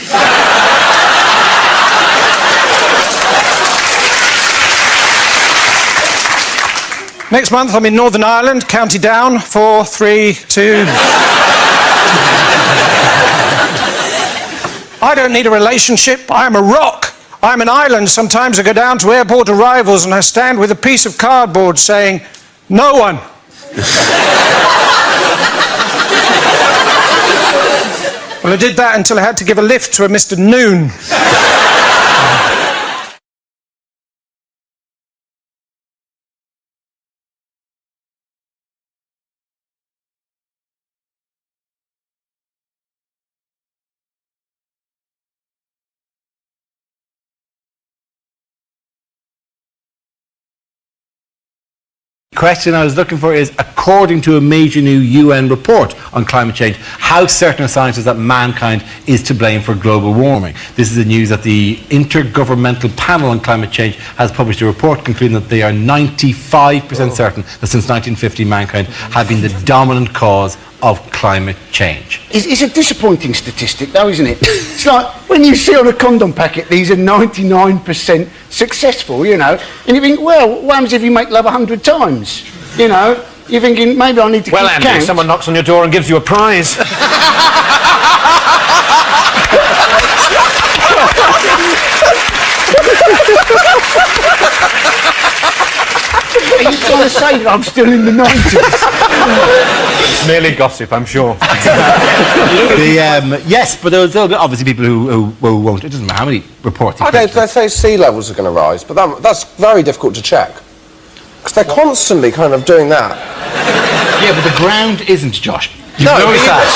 Next month, I'm in Northern Ireland, County Down, 4, 3, 2... I don't need a relationship. I am a rock. I'm an island. Sometimes I go down to airport arrivals and I stand with a piece of cardboard saying, no one. Well, I did that until I had to give a lift to a Mr. Noon. The question I was looking for is, according to a major new UN report on climate change, how certain are scientists that mankind is to blame for global warming? This is the news that the Intergovernmental Panel on Climate Change has published a report concluding that they are 95% certain that since 1950 mankind have been the dominant cause of climate change. It's a disappointing statistic, though, isn't it? It's like when you see on a condom packet, these are 99% successful, you know, and you think, well, what happens if you make love 100 times? You know, you're thinking, maybe I need to keep count. Well, Andy, someone knocks on your door and gives you a prize. Are you trying to say that I'm still in the 90s? It's merely gossip, I'm sure. Yes, but there's obviously people who won't. It doesn't matter how many reports. They say sea levels are going to rise, but that's very difficult to check. Because they're constantly kind of doing that. Yeah, but the ground isn't, Josh. No, notice that?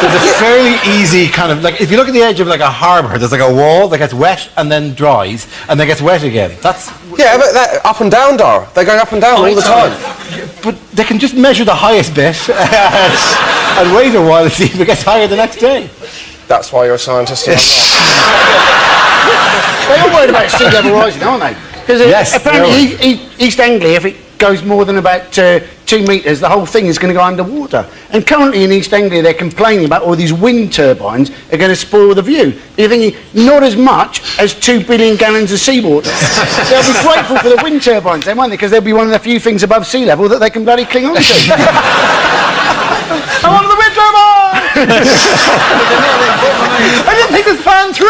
There's a fairly easy kind of, like, if you look at the edge of like a harbour, there's like a wall that gets wet and then dries and then gets wet again. That's... Yeah, but they're up and down, Dar. They're going up and down all the time. But they can just measure the highest bit and wait a while to see if it gets higher the next day. That's why you're a scientist. They're all worried about sea level rising, aren't they? Because apparently East Anglia, if it goes more than about 2 metres, the whole thing is going to go underwater. And currently in East Anglia, they're complaining about all these wind turbines are going to spoil the view. You're thinking, not as much as 2 billion gallons of seawater. They'll be grateful for the wind turbines, then, won't they? Because they'll be one of the few things above sea level that they can bloody cling on to. I want the wind turbine! I didn't think this plan through!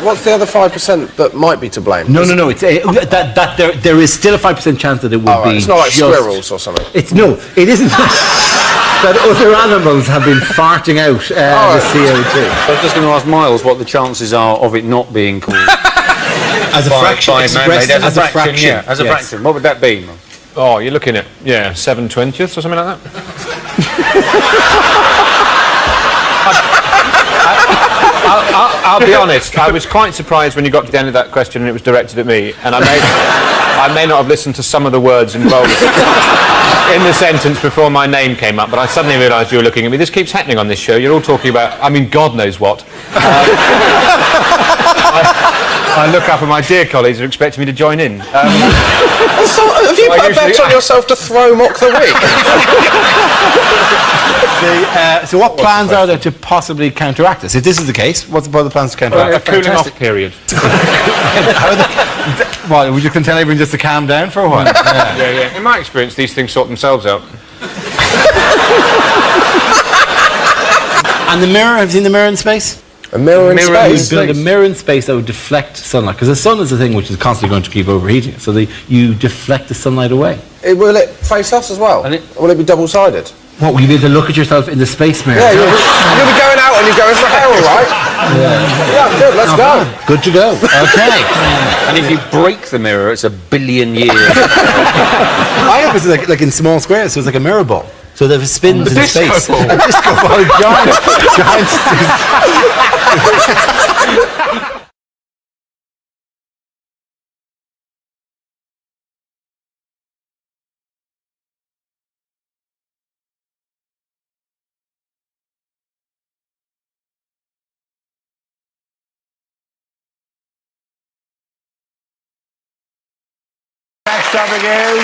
What's the other 5% that might be to blame? No. It's there is still a 5% chance that it will be. It's not like squirrels or something. It isn't. That other animals have been farting out the CO2. I was just going to ask Miles what the chances are of it not being called as a fraction. As a fraction. As a fraction. What would that be? Oh, you're looking at 7/20 or something like that. I'll be honest, I was quite surprised when you got to the end of that question and it was directed at me, and I may not have listened to some of the words involved in the sentence before my name came up, but I suddenly realised you were looking at me. This keeps happening on this show. You're all talking about, I mean, God knows what. I look up and my dear colleagues are expecting me to join in. So, have you put a bet on yourself to throw Mock the Week? So what plans are there to possibly counteract this? If this is the case, what's the plans to counteract A cooling off period. What, would you can tell everyone just to calm down for a while? Yeah. In my experience, these things sort themselves out. And the mirror, have you seen the mirror in space? A mirror in space? You build a mirror in space that would deflect sunlight, because the sun is the thing which is constantly going to keep overheating. So you deflect the sunlight away. Will it face us as well? Will it be double-sided? What, will you be able to look at yourself in the space mirror? Yeah, you'll be going out and you're going for hair, all right? Yeah, good, let's go. Good to go. Okay. And if you break the mirror, it's 1 billion years. I have this like in small squares, so it's like a mirror ball. So that if it spins in space. Ball. A disco ball. Giant. Next topic is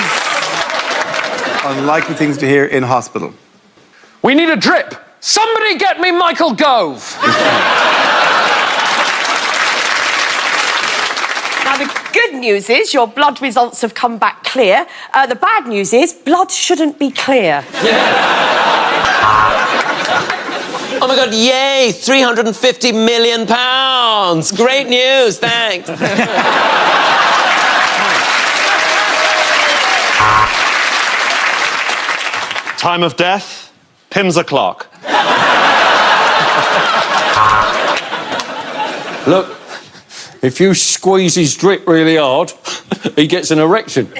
unlikely things to hear in hospital. We need a drip. Somebody get me Michael Gove. Now, the good news is your blood results have come back clear. The bad news is blood shouldn't be clear. Oh my God, yay, £350 million. Great news, thanks. Time of death, Pim's o'clock. Look, if you squeeze his drip really hard, he gets an erection.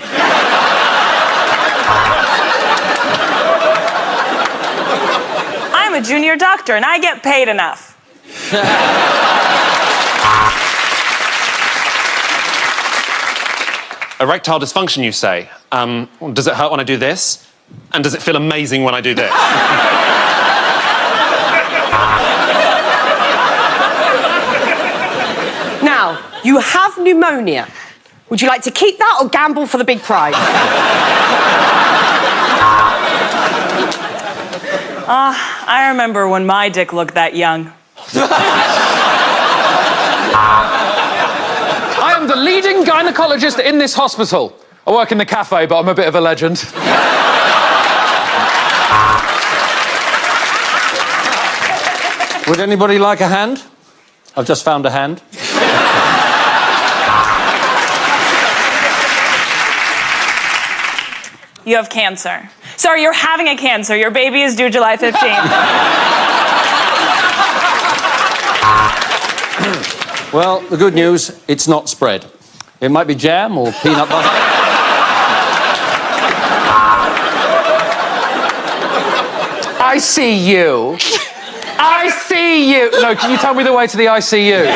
I'm a junior doctor and I get paid enough. Erectile dysfunction, you say? Does it hurt when I do this? And does it feel amazing when I do this? Now, you have pneumonia. Would you like to keep that or gamble for the big prize? I remember when my dick looked that young. I am the leading gynecologist in this hospital. I work in the cafe, but I'm a bit of a legend. Would anybody like a hand? I've just found a hand. You have cancer. Sorry, you're having a cancer. Your baby is due July 15th. Well, the good news, it's not spread. It might be jam or peanut butter. I see you. I see you. No, can you tell me the way to the ICU?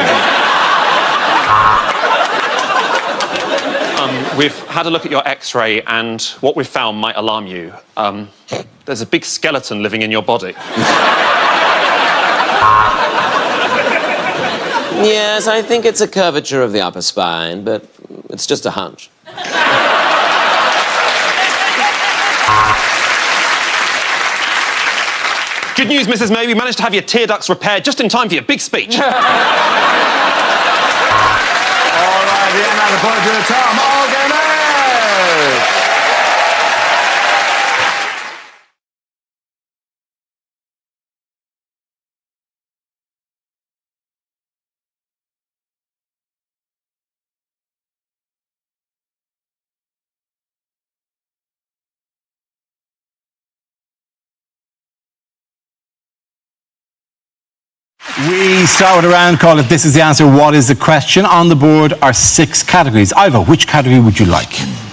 We've had a look at your X-ray, and what we've found might alarm you. There's a big skeleton living in your body. Yes, I think it's a curvature of the upper spine, but it's just a hunch. Good news, Mrs. May. We managed to have your tear ducts repaired just in time for your big speech. All right, yeah, now the point to Tom Organer. We start with a round called If This Is the Answer, What Is the Question? On the board are 6 categories. Ivo, which category would you like?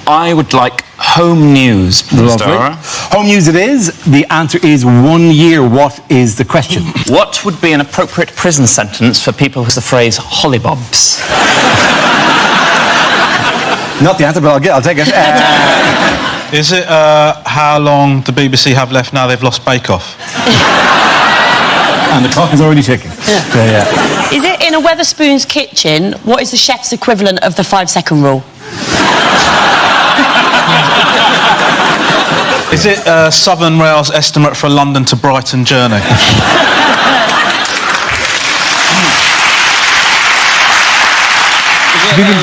I would like home news, please, Dara. Home news it is. The answer is 1 year. What is the question? What would be an appropriate prison sentence for people who use the phrase hollybobs? Not the answer, but I'll take it. Is it how long the BBC have left now they've lost Bake Off? And the clock is already ticking. Yeah. Is it in a Wetherspoon's kitchen? What is the chef's equivalent of the 5-second rule? Is it Southern Rail's estimate for a London to Brighton journey?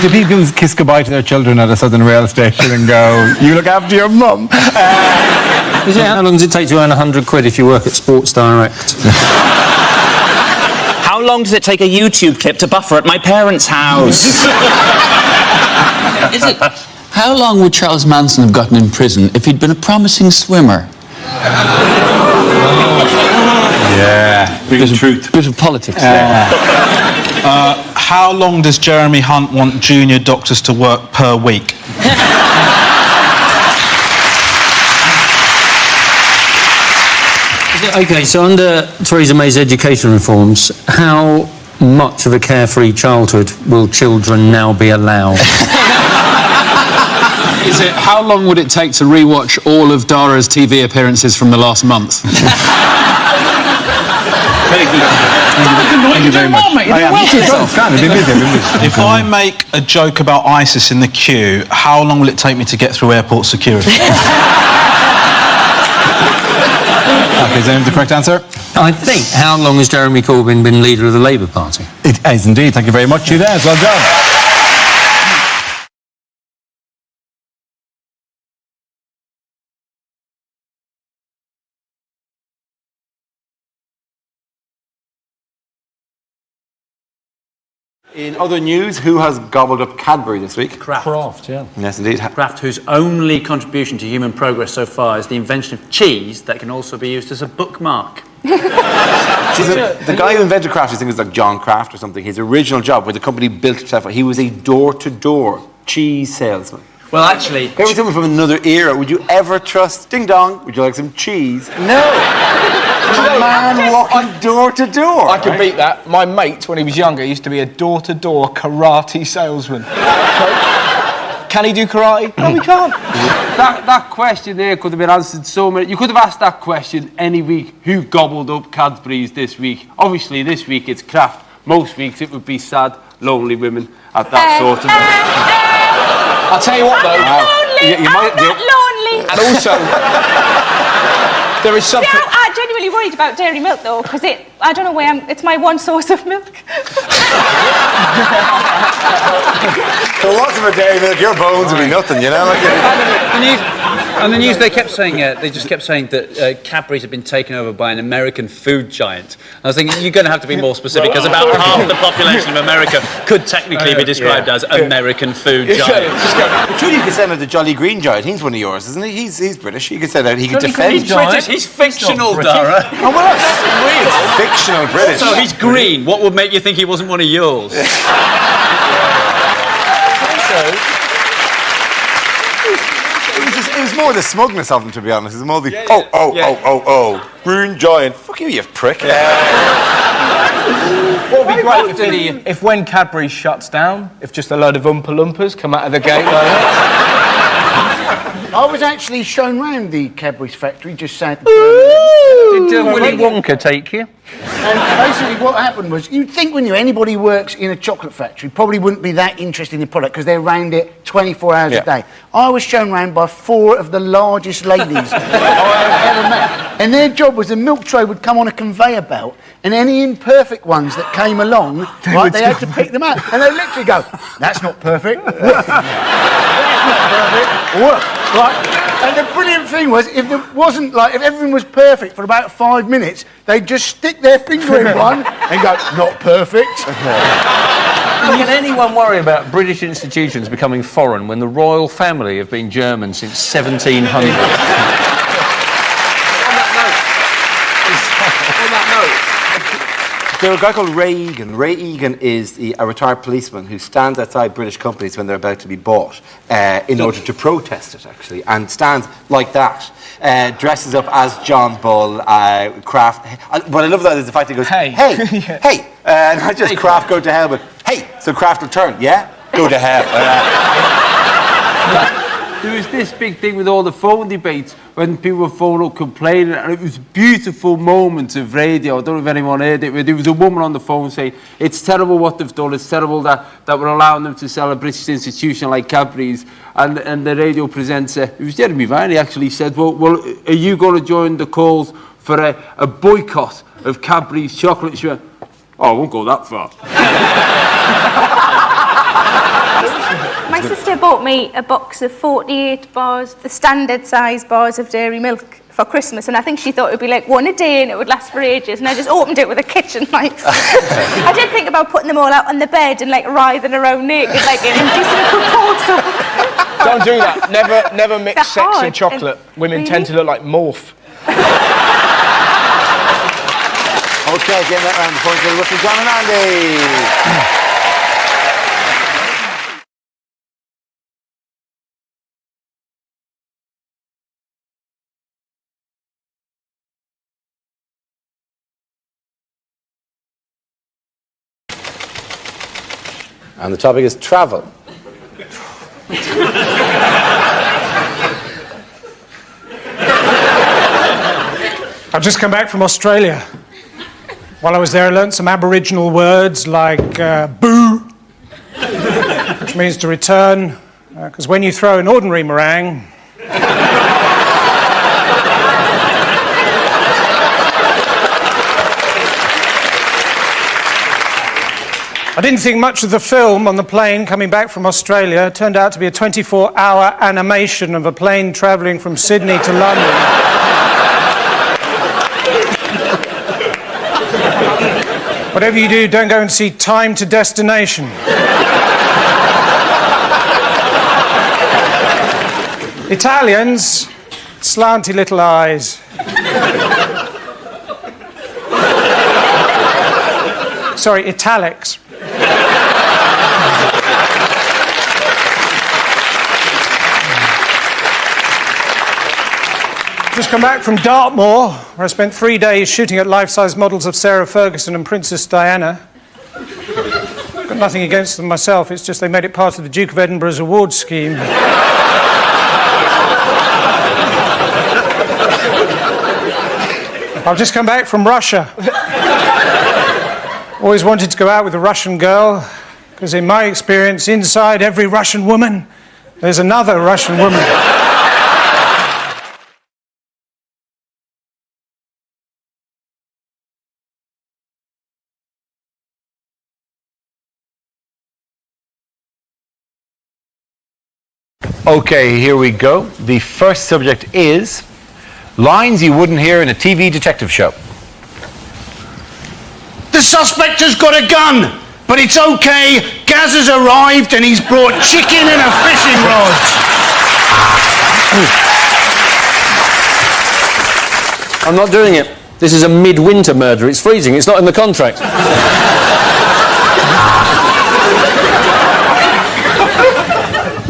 Do people kiss goodbye to their children at a Southern Rail station and go, you look after your mum? How long does it take to earn £100 if you work at Sports Direct? How long does it take a YouTube clip to buffer at my parents' house? Is it... How long would Charles Manson have gotten in prison if he'd been a promising swimmer? Yeah. Bit of politics. How long does Jeremy Hunt want junior doctors to work per week? OK, so under Theresa May's education reforms, how much of a carefree childhood will children now be allowed? Is it how long would it take to rewatch all of Dara's TV appearances from the last month? Very good. Thank you very much. If I make a joke about ISIS in the queue, how long will it take me to get through airport security? OK, is that the correct answer? I think. How long has Jeremy Corbyn been leader of the Labour Party? It is indeed. Thank you very much, you there. Well done. In other news, who has gobbled up Cadbury this week? Kraft, yeah. Yes, indeed. Kraft, whose only contribution to human progress so far is the invention of cheese that can also be used as a bookmark. The guy who invented Kraft, I think, was like John Kraft or something. His original job, where the company built itself, he was a door-to-door cheese salesman. Well, actually... If there was someone from another era, would you ever trust, ding dong, would you like some cheese? No! A man walking door to door. I could beat that. My mate, when he was younger, used to be a door-to-door karate salesman. Can he do karate? No, he can't. That question there could have been answered so many... You could have asked that question any week. Who gobbled up Cadbury's this week? Obviously, this week it's Kraft. Most weeks it would be sad, lonely women at that sort of... I'll tell you what, though. I'm not lonely. And also... There is something... See, I'm genuinely worried about dairy milk, though, because I don't know why it's my one source of milk. So what's of a dairy milk? Your bones will be nothing, you know? On the news, they kept saying, they just kept saying that Cadbury's had been taken over by an American food giant. I was thinking, you're going to have to be more specific, because about half the population of America could technically be described as American food giant. Truly, you could say that the Jolly Green Giant. He's one of yours, isn't he? He's British. You could say that he could defend. He's British. He's fictional, Dara. Oh, well, that's real. Fictional British. So he's green. What would make you think he wasn't one of yours? It was more the smugness of him, to be honest. It was more the Green Giant. Fuck you, you prick. What would be great if when Cadbury shuts down, if just a load of Oompa Loompas come out of the gate like that. I was actually shown round the Cadbury's factory just south of Did Willy Wonka take you? And basically what happened was, you'd think when anybody works in a chocolate factory probably wouldn't be that interested in the product because they're around it 24 hours a day. I was shown round by 4 of the largest ladies I've ever met. And their job was the milk tray would come on a conveyor belt and any imperfect ones that came along, they had to pick them out. And they'd literally go, that's not perfect. That's not perfect. Right. And the brilliant thing was, if everything was perfect for about 5 minutes, they'd just stick their finger in one and go, not perfect. Can anyone worry about British institutions becoming foreign when the royal family have been German since 1700? There's a guy called Ray Egan. Ray Egan is a retired policeman who stands outside British companies when they're about to be bought in order to protest it, actually, and stands like that. Dresses up as John Bull, Kraft. What I love about it is the fact that he goes, hey, hey, not just Kraft go to hell, but hey, so Kraft will turn, yeah? Go to hell. There was this big thing with all the phone debates when people were phoning up complaining, and it was a beautiful moment of radio. I don't know if anyone heard it, but there was a woman on the phone saying, it's terrible what they've done, it's terrible that we're allowing them to sell a British institution like Cadbury's. And the radio presenter, it was Jeremy Vine, he actually said, well, are you going to join the calls for a boycott of Cadbury's chocolate? She went, oh, I won't go that far. My sister bought me a box of 48 bars, the standard size bars of dairy milk for Christmas, and I think she thought it would be like one a day and it would last for ages, and I just opened it with a kitchen knife. I did think about putting them all out on the bed and like writhing around naked like an indecent proposal. Don't do that. Never mix sex and chocolate. Women tend to look like Morph. Okay, getting that round before we go to John and Andy. And the topic is travel. I've just come back from Australia. While I was there, I learnt some Aboriginal words like boo, which means to return, because when you throw an ordinary meringue, I didn't think much of the film on the plane coming back from Australia. It turned out to be a 24-hour animation of a plane travelling from Sydney to London. Whatever you do, don't go and see Time to Destination. Italians, slanty little eyes. Sorry, italics. Just come back from Dartmoor, where I spent 3 days shooting at life-size models of Sarah Ferguson and Princess Diana. Got nothing against them myself, it's just they made it part of the Duke of Edinburgh's awards scheme. I've just come back from Russia. Always wanted to go out with a Russian girl, because in my experience, inside every Russian woman, there's another Russian woman. Okay, here we go. The first subject is lines you wouldn't hear in a TV detective show. The suspect has got a gun, but it's okay. Gaz has arrived and he's brought chicken and a fishing rod. I'm not doing it. This is a midwinter murder. It's freezing. It's not in the contract.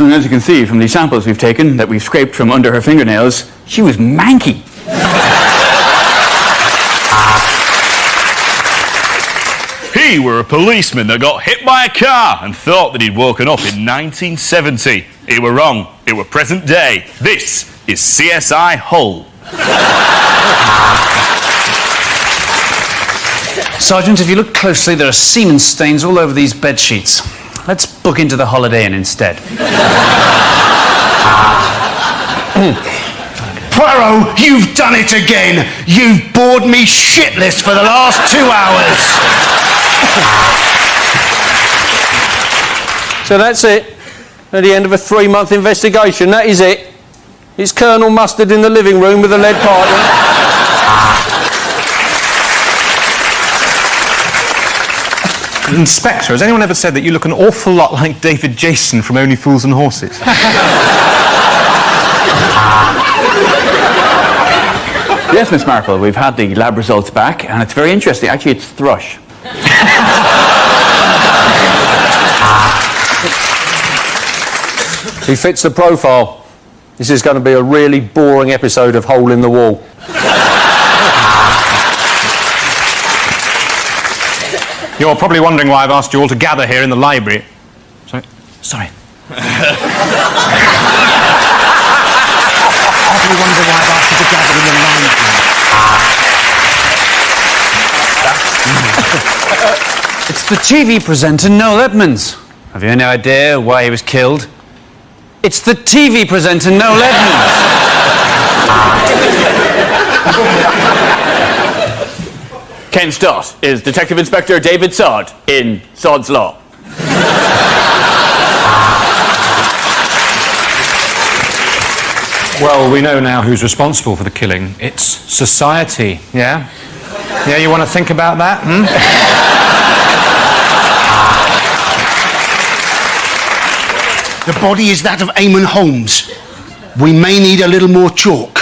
And as you can see from the samples we've taken that we've scraped from under her fingernails, she was manky. He were a policeman that got hit by a car and thought that he'd woken up in 1970. He were wrong. It were present day. This is CSI Hull. Sergeant, if you look closely, there are semen stains all over these bed sheets. Let's book into the Holiday Inn instead. Poirot, you've done it again. You've bored me shitless for the last 2 hours. So that's it. At the end of a 3-month investigation, that is it. It's Colonel Mustard in the living room with a lead pipe. Inspector, has anyone ever said that you look an awful lot like David Jason from Only Fools and Horses? Yes, Miss Marple, we've had the lab results back, and it's very interesting. Actually, it's thrush. He fits the profile. This is going to be a really boring episode of Hole in the Wall. You're probably wondering why I've asked you all to gather here in the library. Sorry. Probably wonder why I've asked you to gather in the library. It's the TV presenter Noel Edmonds. Have you any idea why he was killed? It's the TV presenter Noel Edmonds. Ken Stott is Detective Inspector David Sod in Sod's Law. Well, we know now who's responsible for the killing. It's society, yeah? Yeah, you want to think about that, The body is that of Eamon Holmes. We may need a little more chalk.